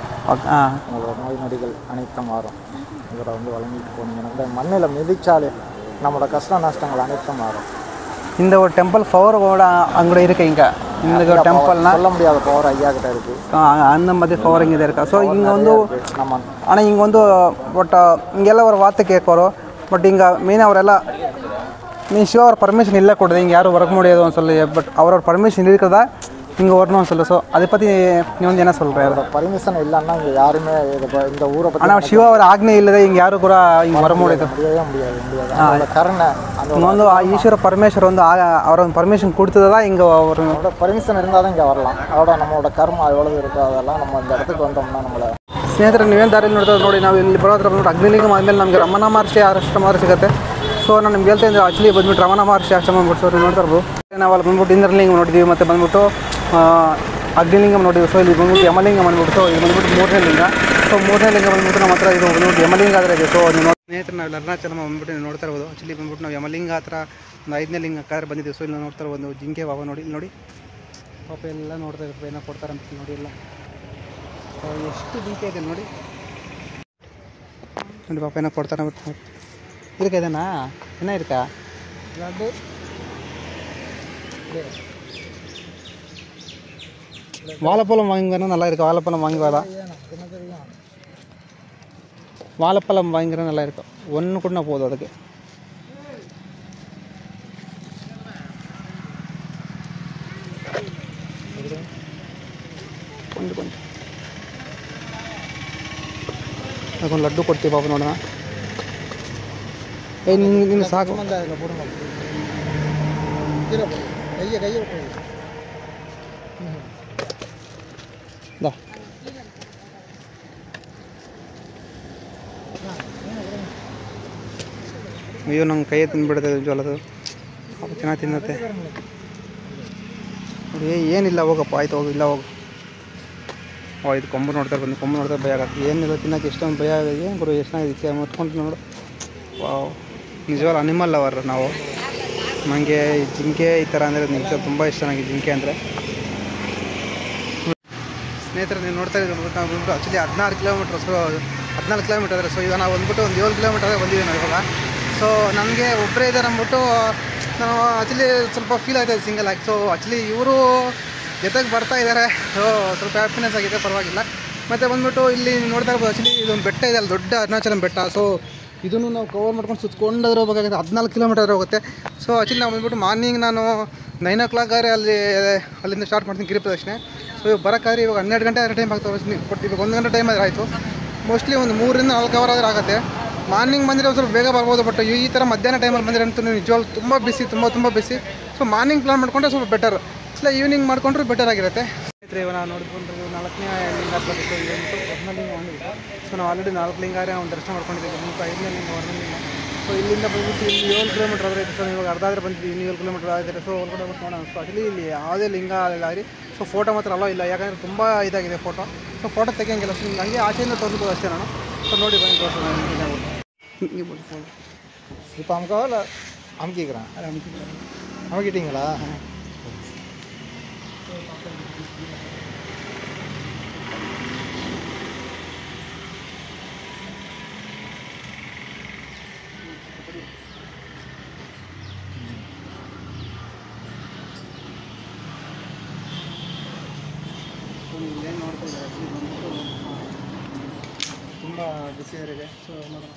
உங்களோட நோய் நொடிகள் அனைத்தும் மாறும். இவரை வழங்கிட்டு போனீங்கன்னா இந்த மண்ணில் மிதிச்சாலே நம்மளோட கஷ்ட நஷ்டங்கள் அனைத்தும் மாறும். இந்த ஒரு டெம்பிள் பவரோட அங்கே இருக்கு. இங்கே இந்த டெம்பிள்னா சொல்ல முடியாத பவர் ஐயா கிட்ட இருக்கு. அந்த மாதிரி பவர் இங்கே இருக்கா? ஸோ இங்கே நம்ம ஆனால் இங்கே ಬಟ್ ಹಿಂಗೆಲ್ಲ ಅವ್ರ ವಾರ್ತೆ ಕೇಳ್ಕೋರು. ಬಟ್ ಹಿಂಗೆ ಮೇನ್ ಅವರೆಲ್ಲ நீ ஷிவா அவர் பர்மிஷன் இல்லை கொடுது இங்கே யாரும் ஒர்க் முடியாது சொல்லி. பட் அவரோட பர்மிஷன் இருக்கிறதா இங்கே வரணும்னு சொல்லு. ஸோ அதை பற்றி நீ வந்து என்ன சொல்கிற? பர்மிஷன் இல்லைன்னா இங்கே யாருமே இந்த ஊரை பற்றி ஆனால் ஷிவா அவர் ஆக்னே இல்லದೆ ಹಿಂಗೆ ಯಾರು ಕೂಡ ಹಿಂಗೆ வர முடியாது. முடியாது. கருணை இங்கே வந்து ஈஸ்வர பரமேஸ்வர் வந்து அவர ಒಂದು ಪರ್ಮಿಷನ್ கொடுத்ததா இங்கே அவர் பர்மிஷன் இருந்தால் தான் இங்கே வரலாம். அதோட நம்மளோட கர்மம் எவ்வளவு இருக்கோ அதெல்லாம் நம்ம இந்த இடத்துக்கு வந்தோம்னா நம்மளை ಸ್ನೇಹಿತರೆ ನೀವೇನು ದಾರಿಯಲ್ಲಿ ನೋಡ್ತಾರೆ ನೋಡಿ. ನಾವು ಇಲ್ಲಿ ಬರೋ ಹತ್ರ ಬಂದ್ಬಿಟ್ಟು ಅಗ್ನಿಲಿಂಗಂ ಆದಮೇಲೆ ನಮಗೆ ರಮಣ ಮಹರ್ಷಿ ಆಶ್ರಮ ಸಿಗುತ್ತೆ. ಸೊ ನಾನು ನಿಮ್ಗೆ ಹೇಳ್ತಾ ಇದ್ದೆ ಆ್ಯಕ್ಚುಲಿ ಬಂದ್ಬಿಟ್ಟು ರಮಣ ಮಹರ್ಷಿ ಆಶ್ರಮ ಬಂದ್ಬಿಟ್ಟು ಸೊ ನೋಡ್ತಾ ಇರ್ಬೋದು. ನಾವು ಅಲ್ಲಿ ಬಂದ್ಬಿಟ್ಟು ಇಂದ್ರಲಿಂಗಂ ನೋಡಿದ್ದೀವಿ. ಮತ್ತು ಬಂದ್ಬಿಟ್ಟು ಅಗ್ನಿಲಿಂಗಂ ನೋಡಿದ್ವಿ. ಸೊ ಇಲ್ಲಿ ಬಂದ್ಬಿಟ್ಟು ಯಮಲಿಂಗಂ ಬಂದ್ಬಿಟ್ಟು ಸೊ ಇದು ಬಂದ್ಬಿಟ್ಟು 3ನೇ ಲಿಂಗ. ಸೊ 3ನೇ ಲಿಂಗ ಬಂದ್ಬಿಟ್ಟು ನಮ್ಮ ಹತ್ರ ಇದು ಬಂದ್ಬಿಟ್ಟು ಯಮಲಿಂಗ ಆದರೆ ಇದೆ. ಸೊ ನೀವು ಸ್ನೇಹಿತರೆ ನಾವು ಅರುಣಾಚಲಂ ಬಂದ್ಬಿಟ್ಟು ನೀವು ನೋಡ್ತಾ ಇರ್ಬೋದು. ಆ್ಯಕ್ಚುಲಿ ಬಂದ್ಬಿಟ್ಟು ನಾವು ಯಮಲಿಂಗ ಹತ್ರ ಒಂದು 5ನೇ ಲಿಂಗ ಕಾರ್ ಬಂದಿದ್ದೀವಿ. ಸೊ ಇಲ್ಲಿ ನೋಡ್ತಾರೆ ಒಂದು ಜಿಂಕೆ ಪಾಪ ನೋಡಿ, ಇಲ್ಲಿ ನೋಡಿ ಪಾಪ ಎಲ್ಲ ನೋಡ್ತಾ ಇರ್ತಾರೆ, ಏನೋ ಕೊಡ್ತಾರಂತ ನೋಡಿ ಎಲ್ಲ. ಸೊ ಎಷ್ಟು ಜಿಂಕೆ ಇದೆ ನೋಡಿ ನೋಡಿ ಪಾಪ ಏನೋ ಕೊಡ್ತಾರೆ ಇದಕ್ಕೆ. ಇದೆನಾ என்ன இருக்கா லட்டு வாழைப்பழம் வாங்கினா நல்லா இருக்கும். வாழைப்பழம் வாங்கி வாடா, வாழைப்பழம் வாங்கினா நல்லா இருக்கும். ஒன்று கூட போதும் அதுக்கு. கொஞ்சம் கொஞ்சம் ಅದಕ್ಕೊಂದು ಲಡ್ಡು ಕೊಡ್ತೀವಿ ಪಾಪ ನೋಡೋಣ. ನಿನ್ನ ಸಾಕು ಮಂದ ಇಲ್ಲ ಬಿಡೋಣ. ಕೈಯ ಕೈಯ ದಾ ಅಯ್ಯೋ ನಂಗೆ ಕೈಯೇ ತಿಂದುಬಿಡುತ್ತೆ ಜೋಲದು. ಪಾಪ ಚೆನ್ನಾಗಿ ತಿನ್ನತ್ತೆ ನೋಡಿ. ಏನಿಲ್ಲ ಹೋಗಪ್ಪ, ಆಯ್ತು ಹೋಗು, ಇಲ್ಲ ಹೋಗು. ಇದು ಕೊಂಬು ನೋಡ್ತಾರೆ, ಬಂದು ಕೊಂಬು ನೋಡ್ತಾರೆ ಭಯ ಆಗುತ್ತೆ. ಏನಿಲ್ಲ ತಿನ್ನೋಕ್ಕೆ ಎಷ್ಟೊಂದು ಭಯ ಆಗುತ್ತೆ. ಏನು ಗುರು ಎಷ್ಟಾಗಿದೆ ಮುಟ್ಕೊಂಡು ನೋಡು. ವಾವ್, ನಿಜವಾಗ್ಲೂ ಅನಿಮಲ್ ಲವರ್ ನಾವು. ನನಗೆ ಜಿಂಕೆ ಈ ಥರ ಅಂದರೆ ನಿಜ ತುಂಬ ಇಷ್ಟ ನನಗೆ ಜಿಂಕೆ ಅಂದರೆ. ಸ್ನೇಹಿತರೆ ನೀವು ನೋಡ್ತಾ ಇದ್ದೀವಿ ಬಂದ್ಬಿಟ್ಟು ಆ್ಯಕ್ಚುಲಿ 14 ಕಿಲೋಮೀಟರ್ ಆದರೆ ಸೊ ಈಗ ನಾವು ಬಂದ್ಬಿಟ್ಟು ಒಂದು 7 ಕಿಲೋಮೀಟರ್ ಬಂದಿದ್ದೀವಿ ನಾವು ಇವಾಗ. ಸೊ ನನಗೆ ಒಬ್ಬರೇ ಇದ್ದಾರೆ ಅಂದ್ಬಿಟ್ಟು ನಾನು ಆ್ಯಕ್ಚುಲಿ ಸ್ವಲ್ಪ ಫೀಲ್ ಆಯ್ತಾಯಿದೆ ಸಿಂಗಲ್ ಆಗಿ. ಸೊ ಆ್ಯಕ್ಚುಲಿ ಇವರು ಜೊತೆಗೆ ಬರ್ತಾ ಇದ್ದಾರೆ. ಸೊ ಸ್ವಲ್ಪ ಹ್ಯಾಪಿನೆಸ್ ಆಗಿದೆ, ಪರವಾಗಿಲ್ಲ. ಮತ್ತು ಬಂದ್ಬಿಟ್ಟು ಇಲ್ಲಿ ನೋಡ್ತಾ ಇರ್ಬೋದು ಆ್ಯಕ್ಚುಲಿ ಇದೊಂದು ಬೆಟ್ಟ ಇದೆ ಅಲ್ಲಿ, ದೊಡ್ಡ ಅರುಣಾಚಲಂ ಬೆಟ್ಟ. ಸೊ ಇದನ್ನು ನಾವು ಕವರ್ ಮಾಡ್ಕೊಂಡು ಸುತ್ಕೊಂಡಾದ್ರೆ ಹೋಗಬೇಕಾಗುತ್ತೆ. 14 ಕಿಲೋಮೀಟರ್ ಹೋಗುತ್ತೆ. ಸೊ ಆ್ಯಕ್ಚುಲಿ ನಾವು ಬಂದ್ಬಿಟ್ಟು ಮಾರ್ನಿಂಗ್ ನಾನು 9 o'clock ಅಲ್ಲಿಂದ ಸ್ಟಾರ್ಟ್ ಮಾಡ್ತೀನಿ ಗಿರಿ ಪ್ರದಕ್ಷಿಣೆ. ಸೊ ಇವಾಗ ಬರೋಕ್ಕಾದ್ರೆ ಇವಾಗ 12 ಗಂಟೆ ಟೈಮ್ ಆಗ್ತವೆ. ಬಟ್ ಇವಾಗ 1 ಗಂಟೆ ಟೈಮ್ ಆದರೆ ಆಯಿತು. ಮೋಸ್ಟ್ಲಿ ಒಂದು 3 ರಿಂದ 4 ಅವರ್ ಆದರೂ ಆಗುತ್ತೆ. ಮಾರ್ನಿಂಗ್ ಬಂದರೆ ಸ್ವಲ್ಪ ಬೇಗ ಬರ್ಬೋದು. ಬಟ್ ಈ ಥರ ಮಧ್ಯಾಹ್ನ ಟೈಮಲ್ಲಿ ಬಂದರೆ ಅಂತೂ ನಿಜವಾಗ್ಲೂ ತುಂಬ ಬಿಸಿ, ತುಂಬ ಬಿಸಿ. ಸೊ ಮಾರ್ನಿಂಗ್ ಪ್ಲಾನ್ ಮಾಡಿಕೊಂಡ್ರೆ ಸ್ವಲ್ಪ ಬೆಟರ್, ಇಲ್ಲ ಈವ್ನಿಂಗ್ ಮಾಡಿಕೊಂಡ್ರೆ ಬೆಟರ್ ಆಗಿರುತ್ತೆ. ಸ್ನೇಹಿತರೆ ಇವಾಗ ನಾವು ನೋಡಿಕೊಂಡು 4ನೇ ಲಿಂಗ ಹತ್ತಿರ ಇತ್ತು, 1ನೇ ಲಿಂಗ ಹೊಂದಿತ್ತು. ಸೊ ನಾವು ಆಲ್ರೆಡಿ 4 ಲಿಂಗಾರೆ ಒಂದು ದರ್ಶನ ಮಾಡ್ಕೊಂಡಿದ್ದೀವಿ. ಮುಂದೆ 5ನೇ ಲಿಂಗ, 1ನೇ ಲಿಂಗ. ಸೊ ಇಲ್ಲಿಂದ ಬಂದ್ಬಿಟ್ಟು ಇಲ್ಲಿ 7 ಕಿಲೋಮೀಟರ್ ಆದರೆ ಸೊ ಇವಾಗ ಅರ್ಧ ಆದರೆ ಬಂದಿದ್ದೀವಿ, ಇನ್ನು 7 ಕಿಲೋಮೀಟರ್ ಆದರೆ. ಸೊ ಒಳಗಡೆ ಹೋಗ್ಬಿಟ್ಟು ನೋಡೋಣ. ಸೊ ಆ್ಯಕ್ಚುಲಿ ಇಲ್ಲಿ ಯಾವುದೇ ಲಿಂಗ ಆಗಲಿ ಸೊ ಫೋಟೋ ಮಾತ್ರ ಅಲ್ಲೋ ಇಲ್ಲ, ಯಾಕಂದರೆ ತುಂಬ ಇದಾಗಿದೆ ಫೋಟೋ. ಸೊ ಫೋಟೋ ತೆಗಿಯಂಗಿಲ್ಲ. ಸೊ ನನಗೆ ಆಚೆಯಿಂದ ತೋರಿಸ್ಬೋದು ಅಷ್ಟೇ ನಾನು. ಸೊ ನೋಡಿ ಬನ್ನಿ ತೋರಿಸೋಣ. இப்போ அமுக்காவா இல்லை அமுக்கிக்கிறேன்? அமுக்கிட்டீங்களா? ಏನು ನೋಡ್ತಾ ಇದ್ದಾರೆ ತುಂಬ ಬಿಸಿ ಇದೆ. ಸೊ ನೋಡೋಣ.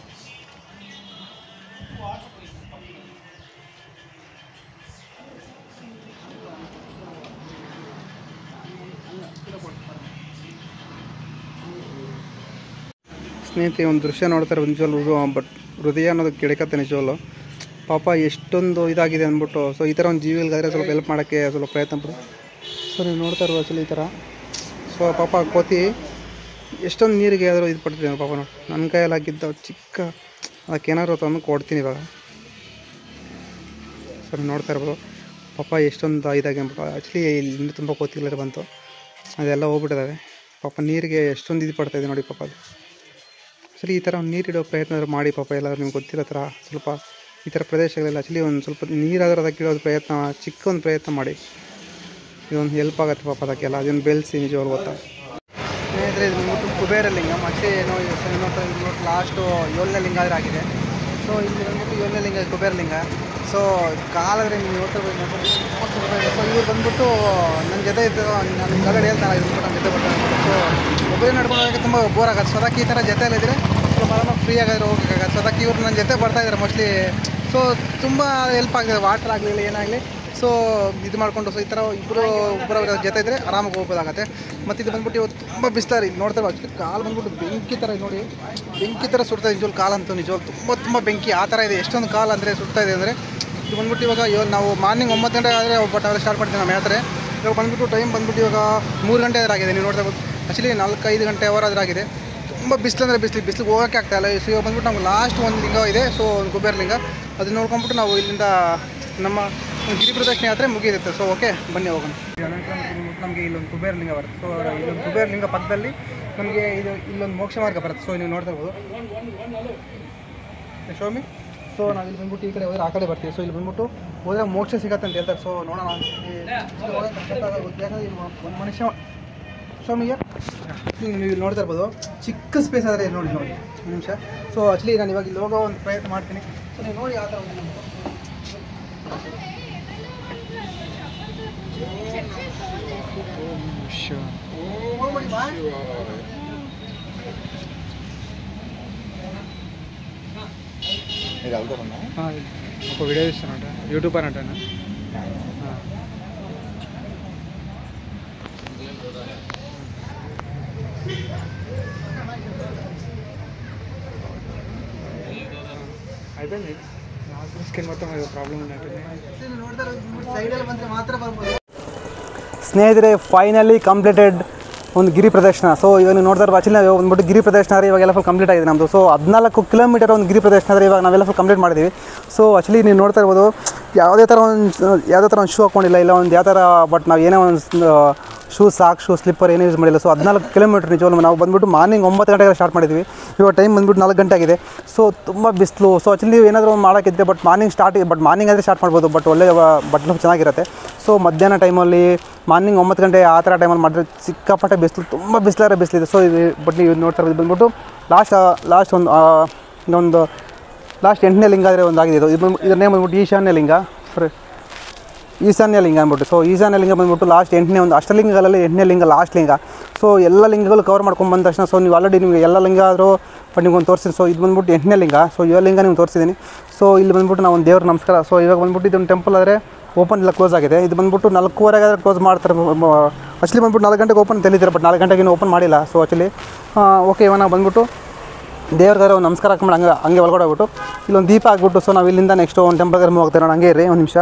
ಸ್ನೇಹಿತರೆ ಒಂದು ದೃಶ್ಯ ನೋಡ್ತಾರೆ ನಿಜವಲ್ಲೂ, ಬಟ್ ಹೃದಯ ಅನ್ನೋದು ಕೆಡಕತ್ತೆ ನಿಜವಲ್ಲೂ. ಪಾಪ ಎಷ್ಟೊಂದು ಇದಾಗಿದೆ ಅಂದ್ಬಿಟ್ಟು. ಸೊ ಈ ಥರ ಒಂದು ಜೀವಿಗಳಿಗಾದರೆ ಸ್ವಲ್ಪ ಹೆಲ್ಪ್ ಮಾಡೋಕ್ಕೆ ಸ್ವಲ್ಪ ಪ್ರಯತ್ನ ಪಡು. ಸೊ ನೀವು ನೋಡ್ತಾ ಇರೋ ಆ್ಯಕ್ಚುಲಿ ಈ ಥರ. ಸೊ ಪಾಪ ಕೋತಿ ಎಷ್ಟೊಂದು ನೀರಿಗೆ ಆದರೂ ಇದು ಪಡ್ತೀನಿ ಪಾಪ. ನೋಡಿ ನನ್ನ ಕೈಯಲ್ಲಿ ಹಾಕಿದ್ದ ಚಿಕ್ಕ ಅದಕ್ಕೇನಾದ್ರು ತಂದು ಕೊಡ್ತೀನಿ ಇವಾಗ. ಸೊ ನೀವು ನೋಡ್ತಾ ಇರ್ಬೋದು ಪಾಪ ಎಷ್ಟೊಂದು ಇದಾಗಿ ಅಂದ್ಬಿಟ್ಟು. ಆ್ಯಕ್ಚುಲಿ ಇಲ್ಲಿ ತುಂಬ ಕೋತಿಗಳು ಬಂತು, ಅದೆಲ್ಲ ಹೋಗ್ಬಿಟ್ಟಿದ್ದಾವೆ ಪಾಪ. ನೀರಿಗೆ ಎಷ್ಟೊಂದು ಇದು ಪಡ್ತಾಯಿದೆ ನೋಡಿ ಪಾಪ. ಅದು ಆ್ಯಕ್ಚುಲಿ ಈ ಥರ ಒಂದು ನೀರಿಡೋ ಪ್ರಯತ್ನ ಮಾಡಿ ಪಾಪ. ಎಲ್ಲರೂ ನಿಮ್ಗೆ ಗೊತ್ತಿರೋ ಥರ ಸ್ವಲ್ಪ ಈ ಥರ ಪ್ರದೇಶಗಳೆಲ್ಲ ಆ್ಯಕ್ಚುಲಿ ಒಂದು ಸ್ವಲ್ಪ ನೀರಾದರೂ ಅದಕ್ಕೆ ಇಡೋದು ಪ್ರಯತ್ನ, ಚಿಕ್ಕ ಒಂದು ಪ್ರಯತ್ನ ಮಾಡಿ. ಇದೊಂದು ಹೆಲ್ಪ್ ಆಗುತ್ತೆ ಪಾಪ ಅದಕ್ಕೆಲ್ಲ. ಅದನ್ನು ಬೆಳೆಸಿ ನಿಜವಾಗ್ಲೂ ಗೊತ್ತಾ. ಸ್ನೇಹಿತರೆ ಇದು ಬಂದ್ಬಿಟ್ಟು ಕುಬೇರ ಲಿಂಗ. ಮತ್ತೆ ಏನೋ ನೋಡ್ತಾ ಲಾಸ್ಟು 7ನೇ ಲಿಂಗ ಆದರೆ ಆಗಿದೆ. ಸೊ ಇಲ್ಲಿ ಬಂದ್ಬಿಟ್ಟು 7ನೇ ಲಿಂಗ ಕುಬೇರ ಲಿಂಗ. ಸೊ ಕಾಲಾದರೆ ನೀವು ನೋಡ್ತಾ ಸೊ ಇವ್ರು ಬಂದ್ಬಿಟ್ಟು ನನ್ನ ಜೊತೆ ಇದ್ದು ನನ್ನ ಕಡೆ ಹೇಳ್ತಾರೆ ಇದ್ಬಿಟ್ಟು ನನ್ನ ಜೊತೆ ಬರ್ತಾರೆ. ಸೊ ಒಬ್ಬರೇ ನಡ್ಕೊಂಡು ಹೋಗೋಕ್ಕೆ ತುಂಬ ಬೋರ್ ಆಗುತ್ತೆ. ಸೊ ಅದಕ್ಕೆ ಈ ಥರ ಜೊತೆಯಲ್ಲಿದ್ದರೆ ಸ್ವಲ್ಪ ಆರಾಮಾಗಿ ಫ್ರೀ ಆಗಾದ್ರೆ ಹೋಗೋಕ್ಕಾಗತ್ತೆ. ಸೊ ಅದಕ್ಕೆ ಇವ್ರು ನನ್ನ ಜೊತೆ ಬರ್ತಾಯಿದ್ದಾರೆ ಮೋಸ್ಟ್ಲಿ. ಸೊ ತುಂಬ ಹೆಲ್ಪ್ ಆಗ್ತದೆ, ವಾಟರ್ ಆಗಲಿ ಏನಾಗಲಿ. ಸೊ ಇದು ಮಾಡಿಕೊಂಡು ಸೊ ಈ ಥರ ಒಬ್ಬರ ಜೊತೆ ಇದ್ದರೆ ಆರಾಮಾಗಿ ಹೋಗ್ಬೋದಾಗತ್ತೆ. ಮತ್ತು ಇದು ಬಂದ್ಬಿಟ್ಟು ಇವತ್ತು ತುಂಬ ಬಿಸ್ಲಾರಿ ಇಲ್ಲಿ ನೋಡ್ತಾರೆ. ಆ್ಯಕ್ಚುಲಿ ಕಾಲು ಬಂದ್ಬಿಟ್ಟು ಬೆಂಕಿ ಥರ ನೋಡಿ, ಬೆಂಕಿ ಥರ ಸುಡ್ತಾ ನಿಜವಾಗ್ಲೂ ಕಾಲಂತೂ ನಿಜವಾಗ್ಲೂ ತುಂಬ ಬೆಂಕಿ ಆ ಥರ ಇದೆ. ಎಷ್ಟೊಂದು ಕಾಲು ಅಂದರೆ ಸುಡ್ತಾ ಇದೆ ಅಂದರೆ. ಇದು ಬಂದ್ಬಿಟ್ಟು ಇವಾಗ ನಾವು ಮಾರ್ನಿಂಗ್ 9 ಗಂಟೆ ಆದರೆ ಬಟ್ ಅವೆಲ್ಲ ಸ್ಟಾರ್ಟ್ ಮಾಡ್ತೀವಿ ನಮ್ಮ ಯಾತ್ರೆ. ಇವಾಗ ಬಂದ್ಬಿಟ್ಟು ಟೈಮ್ ಬಂದ್ಬಿಟ್ಟು ಇವಾಗ 3 ಗಂಟೆ ಆಗಿದೆ. ನೀವು ನೋಡ್ತಾ ಇರ್ಬೋದು ಆ್ಯಕ್ಚುಲಿ 4-5 ಗಂಟೆ ಅವರ್ ಆಗಿದೆ. ತುಂಬ ಬಿಸಿಲು ಅಂದರೆ ಬಿಸಿಲಿಗೆ ಹೋಗೋಕ್ಕೆ ಆಗ್ತಾಯಿಲ್ಲ. ಸೊ ಇವಾಗ ಬಂದ್ಬಿಟ್ಟು ನಮ್ಗೆ ಲಾಸ್ಟ್ ಒಂದು ಲಿಂಗ ಇದೆ. ಸೊ ಒಂದು ಕುಬೇರ ಲಿಂಗ ಅದನ್ನ ನೋಡ್ಕೊಂಡ್ಬಿಟ್ಟು ನಾವು ಇಲ್ಲಿಂದ ನಮ್ಮ ಗಿರಿ ಪ್ರದಕ್ಷಿಣೆ ಯಾತ್ರೆ ಮುಗಿಯುತ್ತೆ. ಸೊ ಓಕೆ ಬನ್ನಿ ಹೋಗೋಣ. ನಮಗೆ ಇಲ್ಲೊಂದು ಕುಬೇರ ಲಿಂಗ ಬರುತ್ತೆ. ಸೊ ಇಲ್ಲೊಂದು ಕುಬೇರ ಲಿಂಗ ಪಕ್ಕದಲ್ಲಿ ನಮಗೆ ಇಲ್ಲೊಂದು ಮೋಕ್ಷ ಮಾರ್ಗ ಬರುತ್ತೆ. ಸೊ ನೀವು ನೋಡ್ತಾ ಇರ್ಬೋದು ಶೋಮಿ. ಸೊ ಸೊ ನಾವು ಇಲ್ಲಿ ಬಂದ್ಬಿಟ್ಟು ಈ ಕಡೆ ಹೋದ್ರೆ ಆ ಕಡೆ ಬರ್ತೀವಿ. ಸೊ ಇಲ್ಲಿ ಬಂದ್ಬಿಟ್ಟು ಹೋದರೆ ಮೋಕ್ಷ ಸಿಗತ್ತೆ ಅಂತ ಹೇಳ್ತಾರೆ. ಸೊ ನೋಡೋಣ, ಒಂದು ಮನುಷ್ಯ ಸ್ವಾಮಿಗೆ ನೀವು ನೋಡ್ತಾ ಇರ್ಬೋದು, ಚಿಕ್ಕ ಸ್ಪೇಸ್ ಆದರೆ ನೋಡಿ ಒಂದು ನಿಮಿಷ. ಸೊ ಆ್ಯಕ್ಚುಲಿ ನಾನು ಇವಾಗ ಇಲ್ಲಿ ಹೋಗೋ ಒಂದು ಪ್ರಯತ್ನ ಮಾಡ್ತೀನಿ. ಸೊ ನೀವು ನೋಡಿ ಆ ಥರ ఒక వీడియో తీస్తానంట, యూట్యూబర్ అంటాను. అయిపోయింది, స్కిన్ మొత్తం ప్రాబ్లం ఉన్నట్టుంది. ಸೈಡಲ್ಲಿ ಬಂದರೆ ಮಾತ್ರ ಬರ್ಬೋದು. ಸ್ನೇಹಿತರೆ, ಫೈನಲಿ ಕಂಪ್ಲೀಟೆಡ್ ಒಂದು ಗಿರಿ ಪ್ರದಕ್ಷಿಣ. ಸೊ ಇವಾಗ ನೀವು ನೋಡ್ತಾರೆ ಆಕ್ಚುಲಿ ಬಂದ್ಬಿಟ್ಟು ಗಿರಿ ಪ್ರದಕ್ಷಿಣ ಆದರೆ ಇವಾಗೆಲ್ಲ ಫುಲ್ ಕಂಪ್ಲೀಟ್ ಆಗಿದೆ ನಮ್ಮದು. ಸೊ 14 ಕಿಲೋಮೀಟರ್ ಒಂದು ಗಿರಿ ಪ್ರದಕ್ಷಿಣ ಆದರೆ ಇವಾಗ ನಾವೆಲ್ಲ ಫುಲ್ ಕಂಪ್ಲೀಟ್ ಮಾಡಿದ್ದೀವಿ. ಸೊ ಆಕ್ಚುಲಿ ನೀವು ನೋಡ್ತಾ ಇರ್ಬೋದು, ಯಾವುದೇ ಥರ ಒಂದು ಶೂ ಹಾಕ್ಕೊಂಡಿಲ್ಲ, ಇಲ್ಲ ಒಂದು ಯಾವ ಥರ, ಬಟ್ ನಾವು ಏನೇ ಒಂದು ಶೂ ಸ್ಲಿಪ್ಪರ್ ಏನೂ ಯೂಸ್ ಮಾಡಿಲ್ಲ. ಸೊ 14 ಕಿಲೋಮೀಟರ್ ನಿಜವಲ್ಲ. ನಾವು ಬಂದುಬಿಟ್ಟು ಮಾರ್ನಿಂಗ್ 9 ಗಂಟೆಗೆ ಸ್ಟಾರ್ಟ್ ಮಾಡಿದ್ವಿ. ಇವಾಗ ಟೈಮ್ ಬಂದುಬಿಟ್ಟು 4 ಗಂಟೆ ಆಗಿದೆ. ಸೊ ತುಂಬ ಬಿಸಿಲು. ಸೊ ಆಕ್ಚುಲಿ ನೀವು ಏನಾದರೂ ಒಂದು ಮಾಡೋಕ್ಕಿದ್ದೆ, ಬಟ್ ಮಾರ್ನಿಂಗ್ ಆದರೆ ಸ್ಟಾರ್ಟ್ ಮಾಡ್ಬೋದು, ಬಟ್ ಒಳ್ಳೆ ಬಟ್ಲು ಚೆನ್ನಾಗಿರುತ್ತೆ. ಸೊ ಮಧ್ಯಾಹ್ನ ಟೈಮಲ್ಲಿ ಮಾರ್ನಿಂಗ್ 9 ಗಂಟೆ ಆ ಥರ ಟೈಮಲ್ಲಿ ಮಾಡಿದ್ರೆ ಸಿಕ್ಕಾಪಟ್ಟೆ ಬಿಸಿಲು, ತುಂಬ ಬಿಸಿಲಿದೆ. ಸೊ ಇದು ಬಟ್ ನೀವು ನೋಡ್ತಾ ಇರೋದು ಬಂದ್ಬಿಟ್ಟು ಲಾಸ್ಟ್ ಒಂದು ಲಾಸ್ಟ್ 8ನೇ ಲಿಂಗ ಆದರೆ ಒಂದಾಗಿದೆ. ಇದ್ರ ನೇಮ್ ಬಂದ್ಬಿಟ್ಟು ಈಶಾನ್ಯ ಲಿಂಗ ಅಂದ್ಬಿಟ್ಟು. ಸೊ ಈಶಾನ್ಯ ಲಿಂಗ ಬಂದ್ಬಿಟ್ಟು ಲಾಸ್ಟ್ 8ನೇ ಒಂದು ಅಷ್ಟಲಿಂಗಗಳಲ್ಲಿ 8ನೇ ಲಿಂಗ ಲಾಸ್ಟ್ ಲಿಂಗ. ಸೊ ಎಲ್ಲ ಲಿಂಗಗಳು ಕವರ್ ಮಾಡ್ಕೊಂಡು ಬಂದ ತಕ್ಷಣ, ಸೊ ನೀವು ಆಲ್ರೆಡಿ ನಿಮಗೆ ಎಲ್ಲ ಲಿಂಗ ಆದರೂ ಬಟ್ ನಿಮ್ಗೆ ಒಂದು ತೋರಿಸ್ತೀನಿ. ಸೊ ಇದು ಬಂದ್ಬಿಟ್ಟು 8ನೇ ಲಿಂಗ. ಸೊ 7 ಲಿಂಗ ನಿಮ್ಗೆ ತೋರಿಸಿದ್ದೀನಿ. ಸೊ ಇಲ್ಲಿ ಬಂದ್ಬಿಟ್ಟು ನಾವು ಒಂದು ದೇವ್ರ ನಮಸ್ಕಾರ. ಸೊ ಇವಾಗ ಬಂದ್ಬಿಟ್ಟು ಇದೊಂದು ಟೆಂಪಲ್ ಆದರೆ ಓಪನ್ ಇಲ್ಲ, ಕ್ಲೋಸ್ ಆಗಿದೆ. ಇದು ಬಂದ್ಬಿಟ್ಟು 4:15 ಆದರೆ ಕ್ಲೋಸ್ ಮಾಡ್ತಾರೆ. ಆಕ್ಚುಲಿ ಬಂದ್ಬಿಟ್ಟು 4 ಗಂಟೆಗೆ ಓಪನ್ ತಿಳಿದಿದ್ದಾರೆ, ಬಟ್ 4 ಗಂಟೆಗೆ ಓಪನ್ ಮಾಡಿಲ್ಲ. ಸೊ ಆಕ್ಚುಲಿ ಓಕೆ, ಇವಾಗ ನಾವು ಬಂದ್ಬಿಟ್ಟು ದೇವ್ರಿಗಾರ ಒಂದು ನಮಸ್ಕಾರ ಹಾಕ್ಕೊಂಡು ಹಂಗೆ ಒಳಗಡೆ ಹೋಗ್ಬಿಟ್ಟು ಇಲ್ಲೊಂದು ದೀಪ ಹಾಕ್ಬಿಟ್ಟು, ಸೊ ನಾವು ಇಲ್ಲಿಂದ ನೆಕ್ಸ್ಟ್ ಒಂದು ಟೆಂಪಲ್ಗಾರ ಮೂವ್ ಆಗ್ತೇವೆ. ಹಂಗೆ ಇರಿ ಒಂದು ನಿಮಿಷ.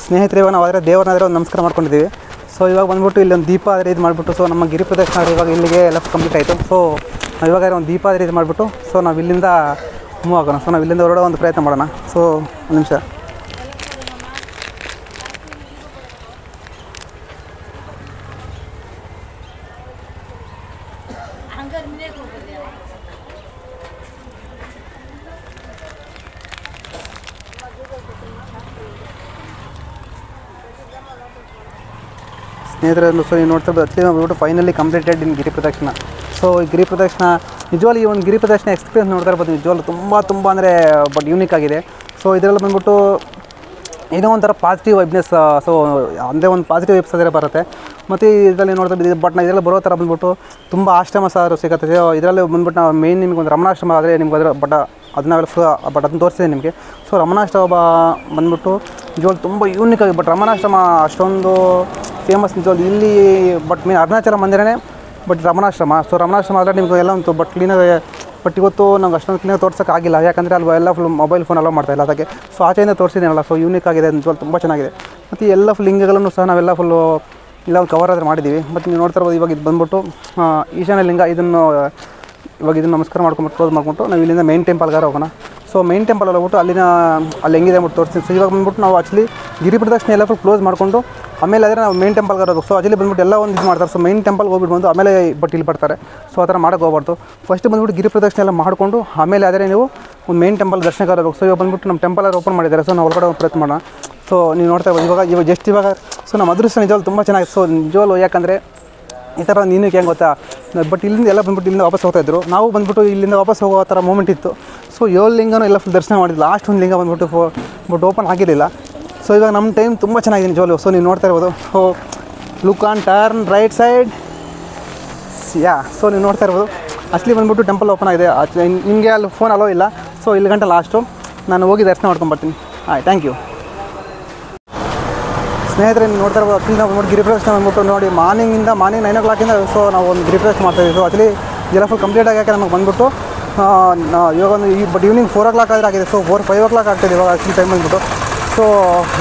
ಸ್ನೇಹಿತರೆ, ಇವಾಗ ನಾವು ಆದರೆ ದೇವ್ರನ್ನಾದರೆ ಒಂದು ನಮಸ್ಕಾರ ಮಾಡ್ಕೊಂಡಿದ್ದೀವಿ. ಸೊ ಇವಾಗ ಬಂದ್ಬಿಟ್ಟು ಇಲ್ಲೊಂದು ದೀಪ ಆದರೆ ಇದು ಮಾಡಿಬಿಟ್ಟು, ಸೊ ನಮ್ಮ ಗಿರಿ ಪ್ರದಕ್ಷಿಣ ಇವಾಗ ಇಲ್ಲಿಗೆ ಎಲ್ಲ ಕಂಪ್ಲೀಟ್ ಆಯಿತು. ಸೊ ನಾವು ಇವಾಗ ಒಂದು ದೀಪ ಆದರೆ ಇದು ಮಾಡಿಬಿಟ್ಟು, ಸೊ ನಾವು ಇಲ್ಲಿಂದ ಮೂವ್ ಆಗೋಣ. ಸೊ ನಾವು ಇಲ್ಲಿಂದ ಹೊರಡೋ ಒಂದು ಪ್ರಯತ್ನ ಮಾಡೋಣ. ಸೊ ಒಂದು ನಿಮಿಷ. ಸ್ನೇಹಿತರೆ, ಸೊ ನೀವು ನೋಡ್ತಾ ಬಂದ್ಬಿಟ್ಟು finally completed in Giri Pradakshina. So ಈ ಗಿರಿ ಪ್ರದಕ್ಷಿಣ ನಿಜವಾಗ್ಲೂ ಈ ಒಂದು ಗಿರಿ ಪ್ರದಕ್ಷಿಣ ಎಕ್ಸ್ಪೀರಿಯನ್ಸ್ ನೋಡ್ತಾ ಇರ್ಬೋದು. ನಿಜವಾಗ್ಲೂ ತುಂಬ ಅಂದರೆ ಬಟ್ ಯೂನಿಕ್ ಆಗಿದೆ. ಸೊ ಇದರಲ್ಲಿ ಬಂದ್ಬಿಟ್ಟು ಏನೋ ಒಂಥರ ಪಾಸಿಟಿವ್ ವೈಬ್ನೆಸ್. ಸೊ ಅಂದರೆ ಒಂದು ಪಾಸಿಟಿವ್ ವೈಬ್ಸ್ ಆದರೆ ಬರುತ್ತೆ. ಮತ್ತು ಇದರಲ್ಲಿ ನೋಡ್ತಾ ಇದ್ದೀವಿ, ಬಟ್ ನಾವು ಇದರಲ್ಲಿ ಬರೋ ಥರ ಬಂದ್ಬಿಟ್ಟು ತುಂಬ ಆಶ್ರಮ ಸಹ ಸಿಗುತ್ತೆ. ಇದರಲ್ಲಿ ಬಂದ್ಬಿಟ್ಟು ನಾವು ಮೇಯ್ನ್ ನಿಮಗೆ ಒಂದು ರಮಣಾಶ್ರಮ ಆದರೆ ನಿಮ್ಗೆ ಅದರ ಬಟ್ ಅದನ್ನ ಅದನ್ನು ತೋರಿಸಿದೆ ನಿಮಗೆ. ಸೊ ರಮಣಾಶ್ರಮ ಬಂದ್ಬಿಟ್ಟು ನಿಜವಾಗ್ಲೂ ತುಂಬ ಯೂನಿಕ್ ಆಗಿ, ಬಟ್ ರಮಣಾಶ್ರಮ ಅಷ್ಟೊಂದು ಫೇಮಸ್ ನಿಜವಾಗ್ಲೂ ಇಲ್ಲಿ. ಬಟ್ ಮೇನ್ ಅರುಣಾಚಲ ಮಂದಿರನೇ ಬಟ್ ರಮಣಾಶ್ರಮ. ಸೊ ರಮಣಾಶ್ರಮ ಆದರೆ ನಿಮಗೆ ಎಲ್ಲ ಒಂದು ಬಟ್ ಕ್ಲೀನಾಗಿ, ಬಟ್ ಇವತ್ತು ನಮ್ಗೆ ಅಷ್ಟೊಂದು ಕ್ಲೀನಾಗಿ ತೋರ್ಸೋಕ್ಕಾಗಿಲ್ಲ, ಯಾಕಂದರೆ ಅಲ್ಲಿ ಎಲ್ಲ ಫುಲ್ ಮೊಬೈಲ್ ಫೋನ್ ಎಲ್ಲ ಮಾಡ್ತಾಯಿಲ್ಲ. ಅದಕ್ಕೆ ಸೊ ಆಚೆಯಿಂದ ತೋರಿಸಿದ್ದೀನಲ್ಲ. ಸೊ ಯೂನಿಕ್ ಆಗಿದೆ, ನಿಜವಾಗ್ಲೂ ತುಂಬ ಚೆನ್ನಾಗಿದೆ. ಮತ್ತು ಎಲ್ಲ ಫುಲ್ ಲಿಂಗಗಳನ್ನು ಸಹ ನಾವೆಲ್ಲ ಫುಲ್ಲು ಇಲ್ಲ ಒಂದು ಕವರ್ ಆದರೆ ಮಾಡಿದ್ದೀವಿ. ಮತ್ತು ನೀವು ನೋಡ್ತಾ ಇರ್ಬೋದು, ಇವಾಗ ಇದು ಬಂದ್ಬಿಟ್ಟು ಈಶಾನ್ಯ ಲಿಂಗ. ಇದನ್ನು ನಮಸ್ಕಾರ ಮಾಡ್ಕೊಂಬಿಟ್ಟು ಕ್ಲೋಸ್ ಮಾಡ್ಕೊಂಡು ನಾವು ಇಲ್ಲಿಂದ ಮೇನ್ ಟೆಂಪಲ್ಗಾರ ಹೋಗೋಣ. ಸೊ ಮೇನ್ ಟೆಂಪಲಲ್ಲಿ ಹೋಗ್ಬಿಟ್ಟು ಅಲ್ಲಿ ಹೆಂಗಿದೆ ಅಂದ್ಬಿಟ್ಟು ತೋರಿಸ್ತೀನಿ. ಸೊ ಇವಾಗ ಬಂದ್ಬಿಟ್ಟು ನಾವು ಆಕ್ಚುಲಿ ಗಿರಿ ಪ್ರದಕ್ಷಿಣ ಎಲ್ಲ ಫುಲ್ ಕ್ಲೋಸ್ ಮಾಡಿಕೊಂಡು ಆಮೇಲೆ ಆದರೆ ನಾವು ಮೇನ್ ಟೆಂಪಲ್ಗಾರ ಹೋಗೋದು. ಸೊ ಆಕ್ಚುಲಿ ಬಂದ್ಬಿಟ್ಟು ಎಲ್ಲ ಒಂದು ಇದು ಮಾಡ್ತಾರೆ. ಸೊ ಮೇನ್ ಟೆಂಪಲ್ಗೆ ಹೋಗ್ಬಿಟ್ಟು ಬಂದು ಆಮೇಲೆ ಬಟ್ ಇಲ್ಲಿ ಬರ್ತಾರೆ. ಸೊ ಆ ಥರ ಮಾಡೋಕ್ಕೆ ಹೋಗ್ಬಾರ್ದು. ಫಸ್ಟ್ ಬಂದ್ಬಿಟ್ಟು ಗಿರಿ ಪ್ರದಕ್ಷಿಣೆ ಎಲ್ಲ ಮಾಡಿಕೊಂಡು ಆಮೇಲೆ ಆದರೆ ನೀವು ಒಂದು ಮೇನ್ ಟೆಂಪಲ್ ದರ್ಶನಗಾರ ಹೋಗಿ. ಸೊ ಇವಾಗ ಬಂದ್ಬಿಟ್ಟು ನಮ್ಮ ಟೆಂಪಲ್ ಓಪನ್ ಮಾಡಿದ್ದಾರೆ. ಸೊ ನಾವು ಒಳಗಡೆ ಹೋಗಿ ಪ್ರಯತ್ನ ಮಾಡೋಣ. ಸೊ ನೀವು ನೋಡ್ತಾ ಇವಾಗ ಇವಾಗ ಸೊ ನಮ್ಮ ಅದೃಷ್ಟ ನಿಜವಾಗ್ಲೂ ತುಂಬ ಚೆನ್ನಾಗಿದೆ. ಸೊ ನಿಜವಾಗ್ಲೂ ಯಾಕಂದರೆ ಈ ಥರ ನೀನು ಹೆಂಗೆ ಗೊತ್ತಾ, ಬಟ್ ಇಲ್ಲಿಂದ ಎಲ್ಲ ಬಂದ್ಬಿಟ್ಟು ಇಲ್ಲಿಂದ ವಾಪಸ್ ಹೋಗ್ತಾಯಿದ್ರು. ನಾವು ಬಂದ್ಬಿಟ್ಟು ಇಲ್ಲಿಂದ ವಾಪಸ್ ಹೋಗೋ ಥರ ಮೂಮೆಂಟ್ ಇತ್ತು. ಸೊ 7 ಲಿಂಗನೂ ಎಲ್ಲ ಫುಲ್ ದರ್ಶನ ಮಾಡಿದ್ದು. ಲಾಸ್ಟ್ ಒಂದು ಲಿಂಗ ಬಂದ್ಬಿಟ್ಟು ಬಟ್ ಓಪನ್ ಆಗಿರಲಿಲ್ಲ. ಸೊ ಇವಾಗ ನಮ್ಮ ಟೈಮ್ ತುಂಬ ಚೆನ್ನಾಗಿದೆ ನಿಜವಾಗ್ಲೂ. ಸೊ ನೀವು ನೋಡ್ತಾ ಇರ್ಬೋದು. So look on turn right side. So ನೀವು ನೋಡ್ತಾ ಇರ್ಬೋದು, ಅಸಲಿ ಬಂದ್ಬಿಟ್ಟು ಟೆಂಪಲ್ ಓಪನ್ ಆಗಿದೆ. ನಿಮಗೆ ಅಲ್ಲಿ ಫೋನ್ ಅಲೋ ಇಲ್ಲ. ಸೊ ಇಲ್ಲಿ ಗಂಟೆ ಲಾಸ್ಟು ನಾನು ಹೋಗಿ ದರ್ಶನ ಮಾಡ್ಕೊಂಬರ್ತೀನಿ. Thank you. ಸ್ನೇಹಿತರೆ, ನೀವು ನೋಡ್ತಾ ಇರ್ಬೋದು, ಅಕ್ಚುಲಿ ನಾವು ಬಂದ್ಬಿಟ್ಟು ಗಿರಿ ಪ್ರದಕ್ಷಿಣ ಬಂದ್ಬಿಟ್ಟು ನೋಡಿ ಮಾರ್ನಿಂಗ್ 9 o'clock ಸೊ ನಾವು ಒಂದು ಗಿರಿ ಪ್ರದಕ್ಷಿಣ ಮಾಡ್ತಾಯಿದ್ವಿ. ಸೊ ಆಕ್ಚುಲಿ ಇದೆಲ್ಲ ಫುಲ್ ಕಂಪ್ಲೀಟ್ ಆಗಿ ನಮಗೆ ಬಂದ್ಬಿಟ್ಟು ಇವಾಗ ಒಂದು ಬಟ್ ಈವ್ನಿಂಗ್ 4 o'clock ಆದರೆ ಆಗಿದೆ. ಸೊ 4-5 o'clock ಆಗ್ತಾಯಿದೆ ಇವಾಗ ಆಕ್ಚುಲಿ ಟೈಮ್ ಬಂದ್ಬಿಟ್ಟು. ಸೊ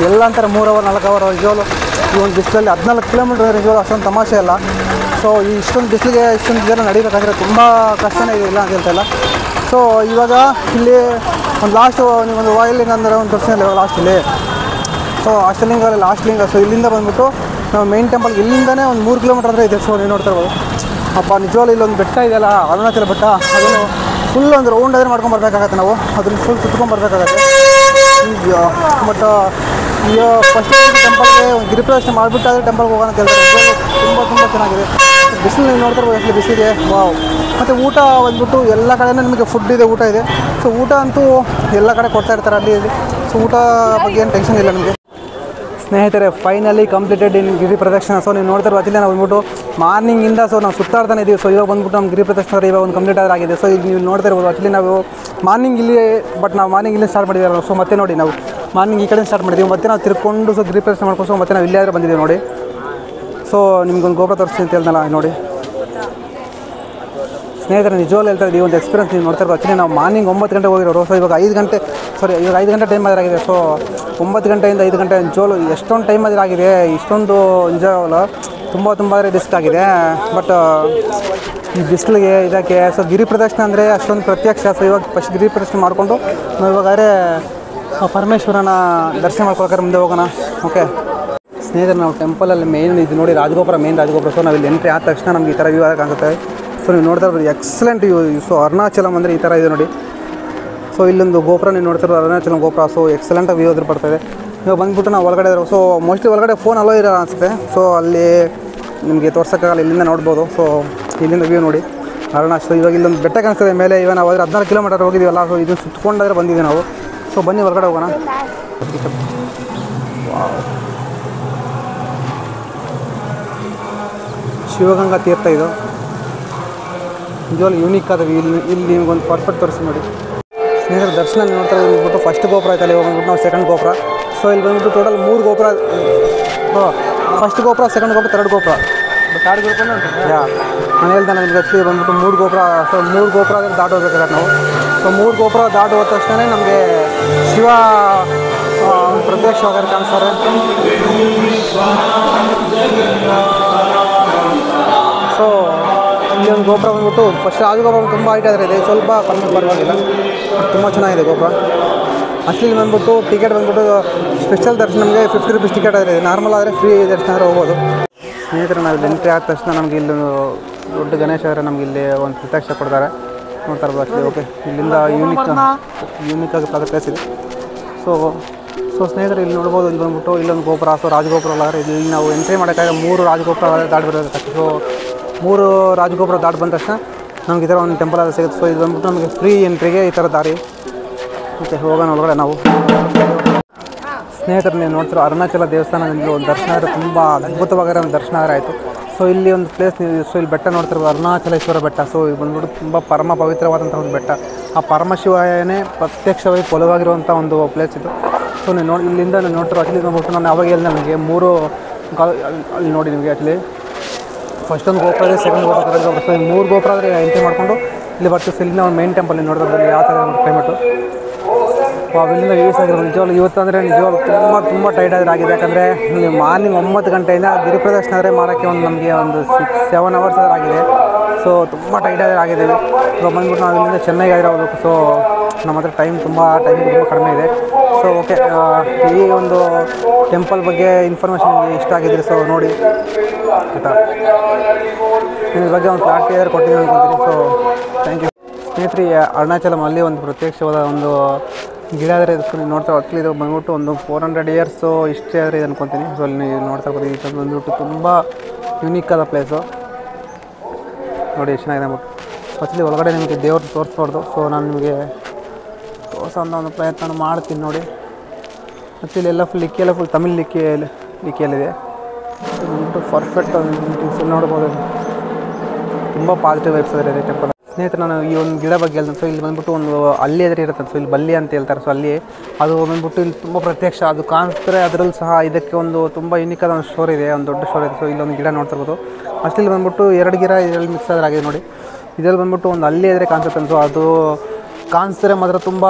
ಎಲ್ಲ ಅಂತಾರೆ 3 hour 4 hour ನಿಜವಾಗ್ಲೂ ಈ ಒಂದು ಬಿಸಿಲಲ್ಲಿ 14 ಕಿಲೋಮೀಟರ್ ನಿಜವಾಗ್ಲೂ ಅಷ್ಟೊಂದು ತಮಾಷೆ ಅಲ್ಲ. ಸೊ ಇಷ್ಟೊಂದು ಬಿಸಿಲಿಗೆ ಇಷ್ಟೊಂದು ಜನ ನಡಿಬೇಕಂದ್ರೆ ತುಂಬ ಕಷ್ಟನೇ ಇದೆ, ಇಲ್ಲ ಅಂತ ಹೇಳ್ತಾಯಿಲ್ಲ. ಸೊ ಇವಾಗ ಇಲ್ಲಿ ಒಂದು ಲಾಸ್ಟು ನೀವೊಂದು ವಾಯಲ್ಲಿ ಅಂದರೆ ಒಂದು ತೋರಿಸಿಲ್ಲ ಇವಾಗ ಲಾಸ್ಟ್ ಇಲ್ಲಿ. ಸೊ ಅಷ್ಟಲಿಂಗಲ್ಲಿ ಲಾಸ್ಟ್ ಲಿಂಗ. ಸೊ ಇಲ್ಲಿಂದ ಬಂದ್ಬಿಟ್ಟು ನಾವು ಮೇನ್ ಟೆಂಪಲ್ಗೆ ಇಲ್ಲಿಂದನೇ ಒಂದು 3 ಕಿಲೋಮೀಟರ್ ಅಂದರೆ ಇದೆ. ಸೊ ನೀವು ನೋಡ್ತಾ ಇರ್ಬೋದು. ಅಪ್ಪ ನಿಜವಾಗ್ಲೂ ಇಲ್ಲೊಂದು ಬೆಟ್ಟ ಇದೆಯಲ್ಲ, ಅರುಣಾಚಲ ಬೆಟ್ಟ, ಅದನ್ನು ಫುಲ್ ಒಂದು ರೌಂಡ್ ಆದರೆ ಮಾಡ್ಕೊಂಬರ್ಬೇಕಾಗತ್ತೆ ನಾವು, ಅದನ್ನು ಫುಲ್ ಸುತ್ಕೊಂಡ್ಬರ್ಬೇಕಾಗತ್ತೆ. ಈಗ ಬಟ್ ಈಗ ಫಸ್ಟ್ ಟೆಂಪಲ್ಗೆ ಒಂದು ಗಿರಿಪ್ರದಕ್ಷಿಣೆ ಮಾಡಿಬಿಟ್ಟಾದರೆ ಟೆಂಪಲ್ಗೆ ಹೋಗೋಣ ಅಂತ ಹೇಳ್ತಾರೆ. ತುಂಬ ಚೆನ್ನಾಗಿದೆ. ಬಿಸಿಲು ನೀವು ನೋಡ್ತಾ ಇರ್ಬೋದು ಎಷ್ಟು ಬಿಸಿಲಿದೆ. ವಾವ್. ಮತ್ತು ಊಟ ಬಂದ್ಬಿಟ್ಟು ಎಲ್ಲ ಕಡೆಯೂ ನಿಮಗೆ ಫುಡ್ ಇದೆ, ಊಟ ಇದೆ. ಸೊ ಊಟ ಅಂತೂ ಎಲ್ಲ ಕಡೆ ಕೊಡ್ತಾ ಇರ್ತಾರೆ ಅಲ್ಲಿ. ಸೊ ಊಟ ಬಗ್ಗೆ ಏನು ಟೆನ್ಷನ್ ಇಲ್ಲ ನಿಮಗೆ. ಸ್ನೇಹಿತರೆ, ಫೈನಲಿ ಕಂಪ್ಲೀಟೆಡ್ ಇನ್ ಗಿರಿ ಪ್ರದಕ್ಷಿಣೆ. ಸೊ ನೀವು ನೋಡ್ತಾ ಇರ್ಬೋದು, ನಾವು ಬಂದ್ಬಿಟ್ಟು ಮಾರ್ನಿಂಗಿಂದ ಸೊ ನಾವು ಸುತ್ತಾಡ್ತಾನೆ ಇದ್ದೀವಿ. ಸೊ ಇವಾಗ ಬಂದ್ಬಿಟ್ಟು ನಮ್ಮ ಗಿರಿ ಪ್ರದಕ್ಷಿಣೆ ಇವಾಗ ಒಂದು ಕಂಪ್ಲೀಟ್ ಆಗಿದೆ. ಸೊ ಈಗ ನೀವು ನೋಡ್ತಾ ಇರ್ಬೋದು, ಆ್ಯಕ್ಚುಲಿ ನಾವು ಮಾರ್ನಿಂಗ್ ಇಲ್ಲಿ, ಬಟ್ ನಾವು ಮಾರ್ನಿಂಗ್ ಇಲ್ಲಿ ಸ್ಟಾರ್ಟ್ ಮಾಡಿದ್ದೀವಿ. ಸೊ ಮತ್ತೆ ನೋಡಿ, ನಾವು ಮಾರ್ನಿಂಗ್ ಈ ಕಡೆ ಸ್ಟಾರ್ಟ್ ಮಾಡಿದ್ದೀವಿ, ಮತ್ತೆ ನಾವು ತಿರ್ಕೊಂಡು ಸೊ ಗಿರಿ ಪ್ರದಕ್ಷಿಣೆ ಮಾಡ್ಕೊಂಡು ಸೊ ಮತ್ತೆ ನಾವು ಇಲ್ಲೇ ಆದರೆ ಬಂದಿದ್ದೀವಿ ನೋಡಿ. ಸೊ ನಿಮ್ಗೊಂದು ಗೋಪುರ ತೋರಿಸ್ತೀನಿ ಅಂತ ಹೇಳ್ದಲ್ಲ ನೋಡಿ ಸ್ನೇಹಿತರೆ. ನಿಜವಾಗ್ಲೂ ಹೇಳ್ತಾ ಇದ್ದೀವಿ, ಒಂದು ಎಕ್ಸ್ಪೀರಿಯನ್ಸ್ ನೀವು ನೋಡ್ತಾ ಇರ್ಬೋದು. ಆ್ಯಕ್ಚುಲಿ ನಾವು ಮಾರ್ನಿಂಗ್ 9 ಗಂಟೆಗೆ ಹೋಗಿರೋರು. ಸೊ ಇವಾಗ 5 ಗಂಟೆ ಟೈಮ್ ಆಗಿದೆ. ಸೊ 9 ಗಂಟೆಯಿಂದ 5 ಗಂಟೆ ನಿಜವಾಗ್ಲೂ ಎಷ್ಟೊಂದು ಟೈಮ್ ಆಗಿದೆ. ಇಷ್ಟೊಂದು ನಿಜವಾಗ್ಲೂ ತುಂಬ ರಿಸ್ಕ್ ಆಗಿದೆ. ಬಟ್ ಈ ಬಿಸಿಲಿಗೆ ಇದಕ್ಕೆ ಸೊ ಗಿರಿ ಪ್ರದಕ್ಷಿಣೆ ಅಂದರೆ ಅಷ್ಟೊಂದು ಪ್ರತ್ಯಕ್ಷ. ಸೊ ಇವಾಗ ಫಸ್ಟ್ ಗಿರಿ ಪ್ರದಕ್ಷಿಣೆ ಮಾಡಿಕೊಂಡು ನಾವು ಇವಾಗಾದ್ರೆ ಪರಮೇಶ್ವರನ ದರ್ಶನ ಮಾಡ್ಕೊಳಕ್ಕೆ ಮುಂದೆ ಹೋಗೋಣ. ಓಕೆ ಸ್ನೇಹಿತರೆ, ನಾವು ಟೆಂಪಲಲ್ಲಿ ಮೇನ್ ಇದು ನೋಡಿ ರಾಜಗೋಪುರ, ಮೇನ್ ರಾಜಗೋಪುರ. ಸೊ ನಾವು ಇಲ್ಲಿ ಎಂಟ್ರಿ ಆದ ತಕ್ಷಣ ನಮ್ಗೆ ಈ ಥರ ವ್ಯೂ ಕಾಣುತ್ತೆ. ಸೊ ನೀವು ನೋಡ್ತಾ ಇರ್ಬೋದು, ಎಕ್ಸಲೆಂಟ್ ವ್ಯೂ. ಸೊ ಅರುಣಾಚಲಂ ಅಂದರೆ ಈ ಥರ ಇದೆ ನೋಡಿ. ಸೊ ಇಲ್ಲೊಂದು ಗೋಪುರ ನೀವು ನೋಡ್ತಾ ಇರೋದು ಅರುಣಾಚಲಂ ಗೋಪುರ. ಸೊ ಎಕ್ಸಲೆಂಟಾಗಿ ವ್ಯೂ ಅದ್ರ ಬರ್ತಾಯಿದೆ. ಇವಾಗ ಬಂದುಬಿಟ್ಟು ನಾವು ಒಳಗಡೆ ಇರೋ, ಸೊ ಮೋಸ್ಟ್ಲಿ ಒಳಗಡೆ ಫೋನ್ ಅಲೋ ಇರೋ ಅನಿಸುತ್ತೆ. ಸೊ ಅಲ್ಲಿ ನಿಮಗೆ ತೋರ್ಸೋಕ್ಕಾಗಲ್ಲ, ಇಲ್ಲಿಂದ ನೋಡ್ಬೋದು. ಸೊ ಇಲ್ಲಿಂದ ವ್ಯೂ ನೋಡಿ ಅರುಣಾಚಲ. ಇವಾಗ ಇಲ್ಲೊಂದು ಬೆಟ್ಟ ಕಾಣಿಸ್ತದೆ ಮೇಲೆ. ಇವಾಗ ನಾವು ಹೋದರೆ 14 ಕಿಲೋಮೀಟರ್ ಹೋಗಿದ್ದೀವಲ್ಲ. ಸೊ ಇದನ್ನು ಸುತ್ತಕೊಂಡಾದ್ರೆ ಬಂದಿದ್ದೀವಿ ನಾವು. ಸೊ ಬನ್ನಿ ಹೊರಗಡೆ ಹೋಗೋಣ. ಶಿವಗಂಗಾ ತೀರ್ಥ ಇದು ನಿಜವಾಗ್ಲೂ ಯೂನಿಕ್ ಆದ ಇಲ್ಲಿ ನಿಮಗೊಂದು ಪರ್ಫೆಕ್ಟ್ ತೋರಿಸಿ ನೋಡಿ ಸ್ನೇಹಿತರೆ. ದರ್ಶನ ನೋಡ್ತಾ ಬಂದ್ಬಿಟ್ಟು ಫಸ್ಟ್ ಗೋಪುರ ಆಯ್ತಲ್ಲ, ಇವಾಗ ಬಂದ್ಬಿಟ್ಟು ನಾವು ಸೆಕೆಂಡ್ ಗೋಪುರ. ಸೊ ಇಲ್ಲಿ ಬಂದ್ಬಿಟ್ಟು ಟೋಟಲ್ 3 ಗೋಪುರ. ಫಸ್ಟ್ ಗೋಪುರ, ಸೆಕೆಂಡ್ ಗೋಪುರ, ಥರ್ಡ್ ಗೋಪುರ. ನಾನು ಹೇಳ್ದೆ ನಿಮ್ಗೆ ಆ್ಯಕ್ಚುಲಿ ಬಂದ್ಬಿಟ್ಟು 3 ಗೋಪುರ. ಸೊ 3 ಗೋಪುರ ಆದರೆ ದಾಟಿ ಹೋಗ್ಬೇಕಾದ್ರೆ ನಾವು. ಸೊ 3 ಗೋಪುರ ದಾಟಿ ಹೋದ ತಕ್ಷಣ ನಮಗೆ ಶಿವ ಪ್ರತ್ಯಕ್ಷವಾಗಿ ಕಾಣಿಸ್ತಾರೆ. ಸೊ ಇಲ್ಲಿ ಒಂದು ಗೋಪುರ ಬಂದ್ಬಿಟ್ಟು ಫಸ್ಟ್ ರಾಜಗೋಪುರ ತುಂಬ ಹೈಟ್ ಆದರೆ ಇದೆ, ಸ್ವಲ್ಪ ಕಮ್ಮಿ ಪರವಾಗಿಲ್ಲ, ತುಂಬ ಚೆನ್ನಾಗಿದೆ ಗೋಪುರ. ಅಷ್ಟಲ್ಲಿ ಬಂದ್ಬಿಟ್ಟು ಟಿಕೆಟ್ ಬಂದ್ಬಿಟ್ಟು ಸ್ಪೆಷಲ್ ದರ್ಶನ ನಮಗೆ 50 ರೂಪೀಸ್ ಟಿಕೆಟ್ ಆದರೆ ಇದೆ. ನಾರ್ಮಲ್ ಆದರೆ ಫ್ರೀ ದರ್ಶನ ಆದರೆ ಹೋಗ್ಬೋದು. ಸ್ನೇಹಿತರೆ, ನಾವು ಇಲ್ಲಿ ಎಂಟ್ರಿ ಆದ ತಕ್ಷಣ ನಮಗೆ ಇಲ್ಲಿ ದೊಡ್ಡ ಗಣೇಶ ಅವರೇ ನಮಗೆ ಇಲ್ಲಿ ಒಂದು ಪ್ರತ್ಯಕ್ಷ ಕೊಡ್ತಾರೆ. ನೋಡ್ತಾ ಇರ್ಬೋದು ಅಷ್ಟೇ. ಓಕೆ, ಇಲ್ಲಿಂದ ಯೂನಿಕ್ ಆಗಿ ಪ್ಲೇಸ್ ಇದೆ. ಸೊ ಸ್ನೇಹಿತರೆ, ಇಲ್ಲಿ ನೋಡ್ಬೋದು, ಇಲ್ಲಿ ಬಂದ್ಬಿಟ್ಟು ಇಲ್ಲೊಂದು ಗೋಪುರ. ಸೊ ರಾಜಗೋಪುರ ಅಲ್ಲ, ಇಲ್ಲಿ ನಾವು ಎಂಟ್ರಿ ಮಾಡೋಕ್ಕಾಗ 3 ರಾಜಗೋಪುರ ದಾಟಿ ಬರೋದಕ್ಕೆ. ಸೊ 3 ರಾಜಗೋಪುರ ದಾಟಿ ಬಂದ ತಕ್ಷಣ ನಮ್ಗೆ ಈ ಥರ ಒಂದು ಟೆಂಪಲ್ ಅದು ಸಿಗುತ್ತೆ. ಸೊ ಇದು ಬಂದ್ಬಿಟ್ಟು ನಮಗೆ ಫ್ರೀ ಎಂಟ್ರಿಗೆ ಈ ಥರ ದಾರಿ. ಮತ್ತು ಹೋಗೋಣ ಒಳಗಡೆ ನಾವು. ಸ್ನೇಹಿತರು, ನೀವು ನೋಡ್ತಿರೋ ಅರುಣಾಚಲ ದೇವಸ್ಥಾನದಲ್ಲಿ ಒಂದು ದರ್ಶನ ಆದರೆ ತುಂಬ ಅದ್ಭುತವಾಗಿರೋ ಒಂದು ದರ್ಶನ ಆದರೆ ಆಯಿತು. ಸೊ ಇಲ್ಲಿ ಒಂದು ಪ್ಲೇಸ್, ಸೊ ಇಲ್ಲಿ ಬೆಟ್ಟ ನೋಡ್ತಿರ್ಬೋದು, ಅರುಣಾಚಲೇಶ್ವರ ಬೆಟ್ಟ. ಸೊ ಇದು ಬಂದ್ಬಿಟ್ಟು ತುಂಬ ಪರಮ ಪವಿತ್ರವಾದಂಥ ಒಂದು ಬೆಟ್ಟ. ಆ ಪರಮಶಿವನೇ ಪ್ರತ್ಯಕ್ಷವಾಗಿ ಕೊಲವಾಗಿರುವಂಥ ಒಂದು ಪ್ಲೇಸ್ ಇದು. ಸೊ ನೀವು ನೋಡಿ, ಇಲ್ಲಿಂದ ನೀವು ನೋಡ್ತಿರೋ ಆ್ಯಕ್ಚುಲಿ ನೋಡ್ಬಿಟ್ಟು ನಾನು ಯಾವಾಗ ಹೇಳಿದೆ ನನಗೆ 3 ಅಲ್ಲಿ ನೋಡಿ ನಿಮಗೆ ಆ್ಯಕ್ಚುಲಿ ಫಸ್ಟ್ ಒಂದು ಗೋಪುರ ಇದೆ, ಸೆಕೆಂಡ್ ಗೋಪುರ, ಥರ್ಡ್ ಗೋಪುರ. ಸೊ 3 ಗೋಪುರ ಆದರೆ ಎಂಟ್ರಿ ಮಾಡಿಕೊಂಡು ಇಲ್ಲಿ ಬರ್ತೀವಿ. ಸೊ ಇಲ್ಲಿಂದ ಒಂದು ಮೇನ್ ಟೆಂಪಲ್ ನೋಡಿದ್ರೆ ಯಾವ ಥರ ಕ್ಲೈಮೇಟು ಅವೆಲ್ಲ ಯೂಸ್ ಆಗಿರೋದು. ನಿಜವಾಗ್ಲೂ ಇವತ್ತು ಅಂದರೆ ನಿಜವಾಗ್ಲೂ ತುಂಬ ಟೈಟ್ ಆಗಿದೆ. ಯಾಕಂದರೆ ನೀವು ಮಾರ್ನಿಂಗ್ 9 ಗಂಟೆಯಿಂದ ಗಿರಿ ಪ್ರದಕ್ಷಿಣೆ ಆದರೆ ಮಾಡೋಕ್ಕೆ ನಮಗೆ ಒಂದು 6-7 ಅವರ್ಸ್ ಆದರೆ ಆಗಿದೆ. ಸೊ ತುಂಬ ಟೈಟ್ ಆಗಿದೆ. ಇವಾಗ ಬಂದ್ಬಿಟ್ಟು ನಾವು ಇಲ್ಲಿಂದ ಚೆನ್ನೈಗೆ ಆದರೆ ಹೋಗ್ಬೇಕು. ಸೊ ನಮ್ಮ ಹತ್ರ ಟೈಮ್ ತುಂಬ ಕಡಿಮೆ ಇದೆ. ಸೊ ಓಕೆ, ಈ ಒಂದು ಟೆಂಪಲ್ ಬಗ್ಗೆ ಇನ್ಫಾರ್ಮೇಷನ್ ಇಷ್ಟ ಆಗಿದ್ರೆ ಸೊ ನೋಡಿ ಆಯಿತಾ, ನಿಮ್ಮ ಬಗ್ಗೆ ಒಂದು ಕ್ಲಾರಿಟಿ ಏನಾದ್ರು ಕೊಟ್ಟಿದ್ದೀನಿ ಅನ್ಕೊತೀನಿ. ಸೊ ಥ್ಯಾಂಕ್ ಯು ಸ್ನೇಹಿತರೆ. ಅರುಣಾಚಲಂ ಅಲ್ಲಿ ಒಂದು ಪ್ರತ್ಯಕ್ಷವಾದ ಒಂದು ಗಿಡ ಆದರೆ ನೀವು ನೋಡ್ತಾ ಹೋಗ್ಲಿ, ಇದು ಬಂದ್ಬಿಟ್ಟು ಒಂದು 400 ಇಯರ್ಸು ಹಿಸ್ಟ್ರಿ ಆದರೆ ಇದು ಅನ್ಕೊತೀನಿ. ಸೊ ಅಲ್ಲಿ ನೀವು ನೋಡ್ತಾ ಹೋಗ್ಬೋದು, ಇದು ಬಂದ್ಬಿಟ್ಟು ತುಂಬ ಯುನೀಕ್ ಆದ ಪ್ಲೇಸು ನೋಡಿ, ಎಷ್ಟು ಚೆನ್ನಾಗಿದೆ ಅಂದ್ಬಿಟ್ಟು. ಆ್ಯಕ್ಚುಲಿ ಒಳಗಡೆ ನಿಮಗೆ ದೇವ್ರು ತೋರಿಸ್ಬಾರ್ದು. ಸೊ ನಾನು ನಿಮಗೆ ತೋರಿಸೋ ಒಂದು ಪ್ರಯತ್ನ ಮಾಡ್ತೀನಿ ನೋಡಿ. ಆ್ಯಕ್ಚುಲಿ ಎಲ್ಲ ಫುಲ್ ತಮಿಳ್ ಲಿಕ್ಕಿಯಲ್ಲಿದೆ. ಬಂದ್ಬಿಟ್ಟು ಪರ್ಫೆಕ್ಟ್ ಒಂದು ನೋಡ್ಬೋದು, ತುಂಬ ಪಾಸಿಟಿವ್ ವೈಬ್ಸ್ ಇದೆ ಟೆಂಪಲ್. ಸ್ನೇಹಿತರೆ, ನಾನು ಈ ಒಂದು ಗಿಡ ಬಗ್ಗೆ ಹೇಳ್ತೀನಿ. ಸೊ ಇಲ್ಲಿ ಬಂದ್ಬಿಟ್ಟು ಒಂದು ಹಳ್ಳಿ ಎದುರು ಇರುತ್ತೆ. ಸೊ ಇಲ್ಲಿ ಬಲ್ಲಿ ಅಂತ ಹೇಳ್ತಾರೆ. ಸೊ ಅಲ್ಲಿ ಅದು ಬಂದ್ಬಿಟ್ಟು ಇಲ್ಲಿ ತುಂಬ ಪ್ರತ್ಯಕ್ಷ ಅದು ಕಾಣಿಸ್ತಾರೆ. ಅದರಲ್ಲಿ ಸಹ ಇದಕ್ಕೆ ಒಂದು ತುಂಬ ಯುನಿಕಾದ ಒಂದು ಸ್ಟೋರಿ ಇದೆ, ಒಂದು ದೊಡ್ಡ ಸ್ಟೋರಿ ಇದೆ. ಸೊ ಇಲ್ಲೊಂದು ಗಿಡ ನೋಡ್ತಿರ್ಬೋದು. ಅಷ್ಟಲ್ಲಿ ಬಂದ್ಬಿಟ್ಟು 2 ಗಿಡ ಇದರಲ್ಲಿ ಮಿಕ್ಸ್ ಆದ್ರೆ ಆಗಿದೆ ನೋಡಿ. ಇದರಲ್ಲಿ ಬಂದ್ಬಿಟ್ಟು ಒಂದು ಹಳ್ಳಿ ಎದುರೇ ಕಾಣಿಸುತ್ತೆ. ಸೊ ಅದು ಕಾಣಿಸ್ತಾರೆ ಮಾತ್ರ ತುಂಬ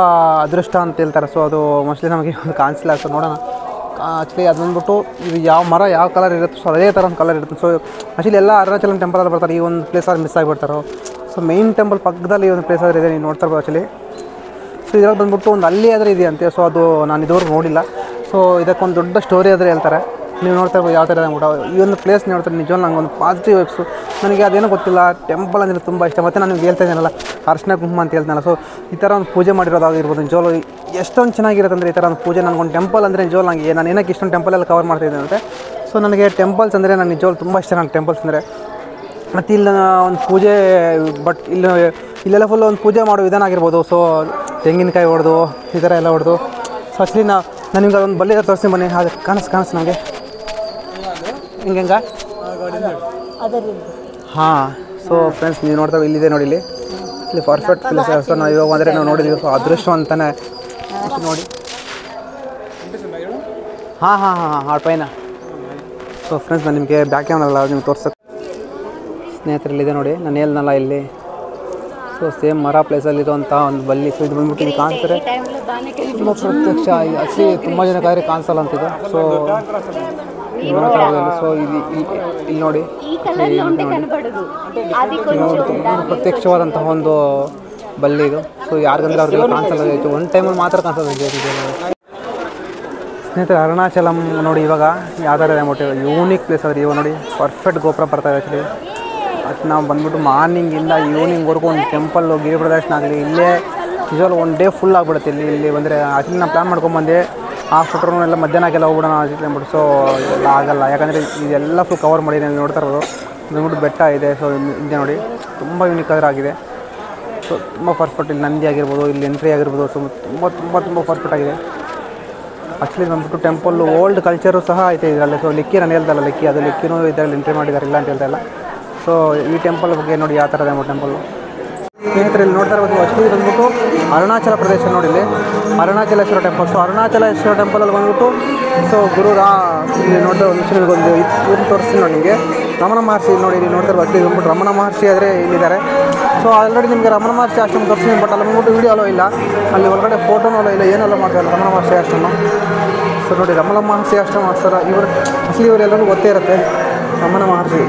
ಅದೃಷ್ಟ ಅಂತ ಹೇಳ್ತಾರೆ. ಸೊ ಅದು ಮೋಸ್ಟ್ಲಿ ನಮಗೆ ಒಂದು ಕಾಣಿಸಿಲ್ಲ. ಸೊ ನೋಡೋಣ. ಆ್ಯಕ್ಚುಲಿ ಅದು ಬಂದ್ಬಿಟ್ಟು ಇದು ಯಾವ ಮರ ಯಾವ ಕಲರ್ ಇರುತ್ತೆ, ಸೊ ಅದೇ ಥರ ಒಂದು ಕಲರ್ ಇರುತ್ತೆ. ಸೊ ಆ್ಯಕ್ಚುಲಿ ಎಲ್ಲ ಅರುಣಾಚಲಂ ಟೆಂಪಲಲ್ಲಿ ಬರ್ತಾರೆ, ಈ ಒಂದು ಪ್ಲೇಸ್ ಆದ್ರೆ ಮಿಸ್ ಆಗಿಬಿಡ್ತಾರೋ. ಸೊ ಮೇನ್ ಟೆಂಪಲ್ ಪಕ್ಕದಲ್ಲಿ ಒಂದು ಪ್ಲೇಸ್ ಆದ್ರೆ ಇದೆ, ನೀವು ನೋಡ್ತಾ ಇರ್ಬೋದು ಆ್ಯಕ್ಚುಲಿ. ಸೊ ಇದ್ರಲ್ಲಿ ಬಂದ್ಬಿಟ್ಟು ಒಂದು ಹಳ್ಳಿ ಆದರೆ ಇದೆ ಅಂತೆ. ಸೊ ಅದು ನಾನು ಇದುವರೆಗೂ ನೋಡಿಲ್ಲ. ಸೊ ಇದಕ್ಕೊಂದು ದೊಡ್ಡ ಸ್ಟೋರಿ ಆದರೆ ಹೇಳ್ತಾರೆ. ನೀವು ನೋಡ್ತಾ ಇರ್ಬೋದು ಯಾವ ಥರ ಇದೆ ಅಂದ್ಬಿಟ್ಟು. ಈ ಒಂದು ಪ್ಲೇಸ್ ನೋಡ್ತಾರೆ ನಿಜವಾಗ್ಲೂ ನಂಗೆ ಒಂದು ಪಾಸಿಟಿವ್ ವೈಬ್ಸು. ನನಗೆ ಅದೇನೋ ಗೊತ್ತಿಲ್ಲ, ಟೆಂಪಲ್ ಅಂದರೆ ತುಂಬ ಇಷ್ಟ. ಮತ್ತು ನಾನು ನಿಮ್ಗೆ ಹೇಳ್ತಾ ಇದ್ದೀನಲ್ಲ ಅರ್ಶಿನ ಕುಂಕುಮ ಅಂತ ಹೇಳ್ತಾನಲ್ಲ, ಸೊ ಈ ಥರ ಒಂದು ಪೂಜೆ ಮಾಡಿರೋದಾಗಿರ್ಬೋದು ನಿಜವಾಗ್ಲೂ ಎಷ್ಟೊಂದು ಚೆನ್ನಾಗಿರುತ್ತೆ ಅಂದರೆ ಈ ಥರ ಒಂದು ಪೂಜೆ. ನನಗೊಂದು ಟೆಂಪಲ್ ಅಂದರೆ ನಿಜವಾಗ್ಲೂ ನನಗೆ ನಾನು ಏನಕ್ಕೆ ಇಷ್ಟೊಂದು ಟೆಂಪಲೆಲ್ಲ ಕವರ್ ಮಾಡ್ತಾಯಿದ್ದೆ ಅಂದರೆ, ಸೊ ನನಗೆ ಟೆಂಪಲ್ಸ್ ಅಂದರೆ ನಾನು ನಿಜವಾಗ್ಲೂ ತುಂಬ ಇಷ್ಟ. ನನಗೆ ಟೆಂಪಲ್ಸ್ ಅಂದರೆ ಮತ್ತು ಇಲ್ಲಿ ಒಂದು ಪೂಜೆ, ಬಟ್ ಇಲ್ಲೆಲ್ಲ ಫುಲ್ ಒಂದು ಪೂಜೆ ಮಾಡೋ ವಿಧಾನ ಆಗಿರ್ಬೋದು. ಸೊ ತೆಂಗಿನಕಾಯಿ ಹೊಡೆದು ಈ ಥರ ಎಲ್ಲ ಹೊಡೆದು, ಸೊ ಆ್ಯಕ್ಚುಲಿ ನಾನು ನಿಮ್ಗೆ ಅದೊಂದು ಬಲ್ಲಿ ತೋರಿಸ್ತೀನಿ ಬನ್ನಿ. ಅದು ಕಾಣಿಸ್ ನನಗೆ ಹಿಂಗೆ ಹಾಂ. ಸೊ ಫ್ರೆಂಡ್ಸ್ ನೀವು ನೋಡ್ತಾ ಇಲ್ಲಿದೆ ನೋಡಿ, ಇಲ್ಲಿ ಪರ್ಫೆಕ್ಟ್ ಪ್ಲೇಸ್. ಸೊ ನಾವು ಇವಾಗ ಅಂದರೆ ನಾವು ನೋಡಿದ್ದೀವಿ. ಸೊ ಅದೃಷ್ಟ ಅಂತಲೇ ನೋಡಿ. ಹಾಂ ಆ ಪೈನ. ಸೊ ಫ್ರೆಂಡ್ಸ್ ನಾನು ನಿಮಗೆ ಬ್ಯಾಕ್ ಕ್ಯಾಮ್ರಲ್ಲ ನಿಮ್ಗೆ ತೋರ್ಸಕ್ಕೆ ಸ್ನೇಹಿತರಲ್ಲಿದೆ ನೋಡಿ, ನಾನು ಹೇಳ್ನಲ್ಲ ಇಲ್ಲಿ. ಸೊ ಸೇಮ್ ಮರ ಪ್ಲೇಸಲ್ಲಿರುವಂಥ ಒಂದು ಬಲ್ಲಿ. ಸೊ ಇದು ಬಂದ್ಬಿಟ್ಟು ಇಲ್ಲಿ ಕಾಣಿಸ್ತಾರೆ ತುಂಬ ಪ್ರತ್ಯಕ್ಷ. ಆ್ಯಕ್ಚುಲಿ ತುಂಬ ಜನಕ್ಕಾದ್ರೆ ಕಾಣಿಸಲ್ಲ ಅಂತಿದೆ. ಸೊ ಸೊ ಇಲ್ಲಿ ನೋಡಿ ತುಂಬ ಪ್ರತ್ಯಕ್ಷವಾದಂತಹ ಒಂದು ಬಲ್ಲಿ ಇದು. ಸೊ ಯಾರಿಗಂದ್ರೆ ಅವ್ರಿಗೆಲ್ಲ ಕಾಣಿಸಲ್ಲ, ಒಂದು ಟೈಮಲ್ಲಿ ಮಾತ್ರ ಕಾಣಿಸೋದು. ಸ್ನೇಹಿತರೆ ಅರುಣಾಚಲಂ ನೋಡಿ ಇವಾಗ ಯಾವ ಥರ ಇದೆ ಅಂದ್ಬಿಟ್ಟು ಯೂನಿಕ್ ಪ್ಲೇಸ್ ಆದರೆ ಇವಾಗ ನೋಡಿ ಪರ್ಫೆಕ್ಟ್ ಗೋಪುರ ಬರ್ತಾಯಿದೆ. ಆ್ಯಕ್ಚುಲಿ ಅದು ನಾವು ಬಂದ್ಬಿಟ್ಟು ಮಾರ್ನಿಂಗಿಂದ ಈವ್ನಿಂಗ್ವರೆಗೂ ಒಂದು ಟೆಂಪಲ್ಲು ಗಿರಿ ಪ್ರದರ್ಶನ ಆಗಲಿ ಇಲ್ಲೇ ನಿಜವಾಗ್ಲೂ ಒಂದು ಡೇ ಫುಲ್ ಆಗಿಬಿಡುತ್ತೆ. ಇಲ್ಲಿ ಬಂದರೆ ಆ್ಯಕ್ಚುಲಿ ನಾನು ಪ್ಲ್ಯಾನ್ ಮಾಡ್ಕೊಂಬಂದೆ ಆ ಫುಟ್ರೂ ಎಲ್ಲ ಮಧ್ಯಾಹ್ನಕ್ಕೆಲ್ಲ ಹೋಗ್ಬಿಡೋಣ ಅಂದ್ಬಿಟ್ಟು. ಸೊ ಎಲ್ಲ ಆಗಲ್ಲ, ಯಾಕಂದರೆ ಇದೆಲ್ಲ ಫುಲ್ ಕವರ್ ಮಾಡಿದೆ. ನೀವು ನೋಡ್ತಾ ಇರ್ಬೋದು ಬಂದ್ಬಿಟ್ಟು ಬೆಟ್ಟ ಇದೆ. ಸೊ ಇದೆ ನೋಡಿ ತುಂಬ ಯೂನಿಕ್ ಆದ್ರೆ ಆಗಿದೆ. ಸೊ ತುಂಬ ಪರ್ಫೆಕ್ಟ್. ಇಲ್ಲಿ ನಂದಿ ಆಗಿರ್ಬೋದು, ಇಲ್ಲಿ ಎಂಟ್ರಿ ಆಗಿರ್ಬೋದು. ಸೊ ತುಂಬ ಪರ್ಫೆಕ್ಟ್ ಆಗಿದೆ. ಆ್ಯಕ್ಚುಲಿ ಬಂದ್ಬಿಟ್ಟು ಟೆಂಪಲ್ಲು ಓಲ್ಡ್ ಕಲ್ಚರು ಸಹ ಐತೆ ಇದರಲ್ಲಿ. ಸೊ ಲಿಕ್ಕಿ ನಾನು ಹೇಳ್ದಲ್ಲ, ಲಿಕ್ಕಿನೂ ಇದರಲ್ಲಿ ಎಂಟ್ರಿ ಮಾಡಿದ್ದಾರೆ, ಇಲ್ಲ ಅಂತ ಹೇಳ್ತಾ ಇಲ್ಲ. ಸೊ ಈ ಟೆಂಪಲ್ ಬಗ್ಗೆ ನೋಡಿ ಯಾವ ಥರ ಇದೆ ಟೆಂಪಲ್ಲು. ಸ್ನೇಹಿತರೆ ಇಲ್ಲಿ ನೋಡ್ತಾ ಇರ್ಬೋದು ಅಷ್ಟು ಬಂದ್ಬಿಟ್ಟು ಅರುಣಾಚಲ ಪ್ರದೇಶ ನೋಡಿ, ಇಲ್ಲಿ ಅರುಣಾಚಲೇಶ್ವರ ಟೆಂಪಲ್. ಸೊ ಅರುಣಾಚಲೇಶ್ವರ ಟೆಂಪಲಲ್ಲಿ ಬಂದ್ಬಿಟ್ಟು ಸೊ ಇಲ್ಲಿ ನೋಡಿದ್ರೆ ಒಂದು ನಿಮಿಷ ನಿಮಗೊಂದು ಇವ್ರನ್ನ ತೋರಿಸ್ತೀನಿ ನೋಡಿ ನಿಮಗೆ. ರಮಣ ಮಹರ್ಷಿ ನೋಡಿ, ಇಲ್ಲಿ ನೋಡ್ತಾ ಇರ್ಬೋದು ಅಷ್ಟು ಬಂದ್ಬಿಟ್ಟು ರಮಣ ಮಹರ್ಷಿ ಆದರೆ ಇಲ್ಲಿದ್ದಾರೆ. ಸೊ ಆಲ್ರೆಡಿ ನಿಮಗೆ ರಮಣ ಮಹರ್ಷಿ ಆಶ್ರಮ ತೋರಿಸ್ತೀನಿ, ಬಟ್ ಅಲ್ಲಿ ಬಂದ್ಬಿಟ್ಟು ವೀಡಿಯೋ ಅಲೋ ಇಲ್ಲ, ಅಲ್ಲಿ ಒಳಗಡೆ ಫೋಟೋನೂ ಅಲೋ ಇಲ್ಲ, ಏನೆಲ್ಲ ಮಾಡ್ತಾರೆ ರಮಣ ಮಹರ್ಷಿ ಆಶ್ರಮ. ಸೊ ನೋಡಿ ರಮಣ ಮಹರ್ಷಿ ಆಶ್ರಮ ಸರ್ ಇವರು ಅಸಲಿ ಇವರೆಲ್ಲರಿಗೂ ಗೊತ್ತೇ ಇರುತ್ತೆ ರಮಣ ಮಹರ್ಷಿ.